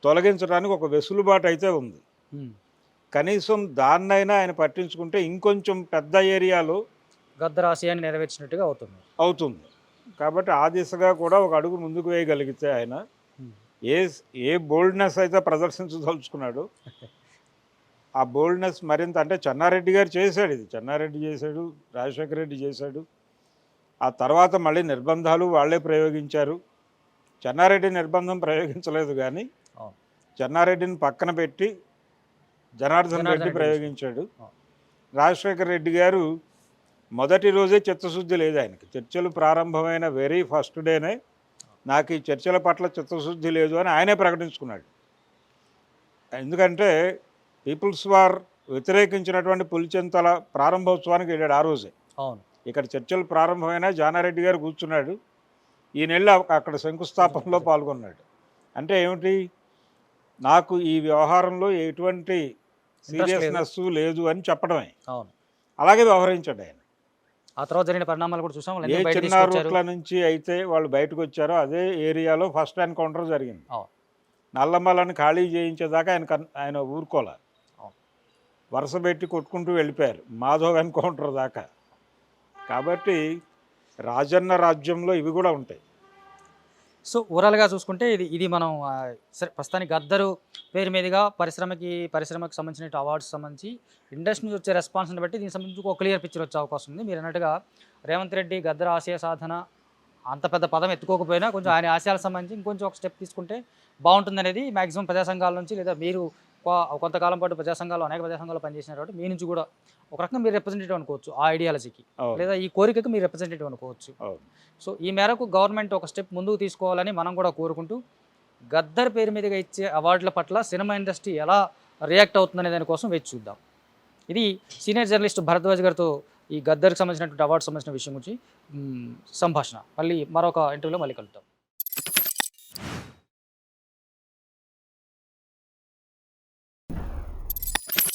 తొలగించడానికి ఒక వెసులుబాటు అయితే ఉంది. కనీసం దాన్నైనా ఆయన పట్టించుకుంటే ఇంకొంచెం పెద్ద ఏరియాలో గద్దర్ ఆశయాన్ని నెరవేర్చినట్టుగా అవుతుంది. కాబట్టి ఆ దిశగా కూడా ఒక అడుగు ముందుకు వేయగలిగితే ఆయన ఏ బోల్డ్నెస్ అయితే ప్రదర్శించదలుచుకున్నాడు ఆ బోల్డ్నెస్ మరింత, అంటే చెన్నారెడ్డి గారు చేశాడు, ఇది చెన్నారెడ్డి చేశాడు, రాజశేఖర రెడ్డి చేశాడు. ఆ తర్వాత మళ్ళీ నిర్బంధాలు వాళ్ళే ప్రయోగించారు. చెన్నారెడ్డి నిర్బంధం ప్రయోగించలేదు, కానీ చెన్నారెడ్డిని పక్కన పెట్టి జనార్దన్ రెడ్డి ప్రయోగించాడు. రాజశేఖర రెడ్డి గారు మొదటి రోజే చిత్తశుద్ధి లేదు ఆయనకి. చర్చలు ప్రారంభమైన వెరీ ఫస్ట్ డేనే నాకు ఈ చర్చల పట్ల చిత్తశుద్ధి లేదు అని ఆయనే ప్రకటించుకున్నాడు. ఎందుకంటే పీపుల్స్ వార్ వ్యతిరేకించినటువంటి పులిచెంతల ప్రారంభోత్సవానికి వెళ్ళాడు ఆ రోజే. ఇక్కడ చర్చలు ప్రారంభమైన జానారెడ్డి గారు కూర్చున్నాడు, ఈ నెల అక్కడ శంకుస్థాపనలో పాల్గొన్నాడు. అంటే ఏమిటి, నాకు ఈ వ్యవహారంలో ఎటువంటి సీరియస్నెస్ లేదు అని చెప్పడమే. అలాగే వ్యవహరించాడు ఆయన. ఆ తర్వాత జరిగిన పరిణామాలు కూడా చూసాం. ఏ చిన్న రూట్ల నుంచి అయితే వాళ్ళు బయటకు వచ్చారో అదే ఏరియాలో ఫస్ట్ ఎన్కౌంటర్ జరిగింది. నల్లమలని ఖాళీ చేయించేదాకా ఆయన ఊరుకోలే, వరుస పెట్టి కొట్టుకుంటూ వెళ్ళిపోయారు మాధవ్ ఎన్కౌంటర్ దాకా. కాబట్టి రాజన్న రాజ్యంలో ఇవి కూడా ఉంటాయి. సో ఓవరాల్గా చూసుకుంటే ఇది మనం సరే ప్రస్తుతానికి గద్దరు పేరు మీదుగా పరిశ్రమకి సంబంధించిన అవార్డ్స్ సంబంధించి ఇండస్ట్రీ నుంచి వచ్చే రెస్పాన్స్ని బట్టి దీనికి సంబంధించి ఒక క్లియర్ పిక్చర్ వచ్చే అవకాశం ఉంది. మీరు అన్నట్టుగా రేవంత్ రెడ్డి గద్దరు ఆశయ సాధన అంత పెద్ద పదం ఎత్తుకోకపోయినా కొంచెం ఆయన ఆశయాలకు సంబంధించి ఇంకొంచెం ఒక స్టెప్ తీసుకుంటే బాగుంటుందనేది మ్యాక్సిమం ప్రజా సంఘాల నుంచి, లేదా మీరు కొంతకాలం పాటు అనేక ప్రజా సంఘాలు పనిచేసినారు కాబట్టి మీ నుంచి కూడా ఒక రకంగా మీరు రిప్రజెంటేటివ్ అనుకోవచ్చు ఆ ఐడియాలజీకి, లేదా ఈ కోరికకి మీరు రిప్రజెంటేటివ్ అనుకోవచ్చు. సో ఈ మేరకు గవర్నమెంట్ ఒక స్టెప్ ముందుకు తీసుకోవాలని మనం కూడా కోరుకుంటూ, గద్దర్ పేరు మీదుగా ఇచ్చే అవార్డుల పట్ల సినిమా ఇండస్ట్రీ ఎలా రియాక్ట్ అవుతుందనే దానికోసం వేచి చూద్దాం. ఇది సీనియర్ జర్నలిస్ట్ భరద్వాజ్ గారితో ఈ గద్దర్కి సంబంధించినటువంటి అవార్డు సంబంధించిన విషయం గురించి సంభాషణ. మళ్ళీ మరొక ఇంటర్వ్యూలో మళ్ళీ కలుద్దాం.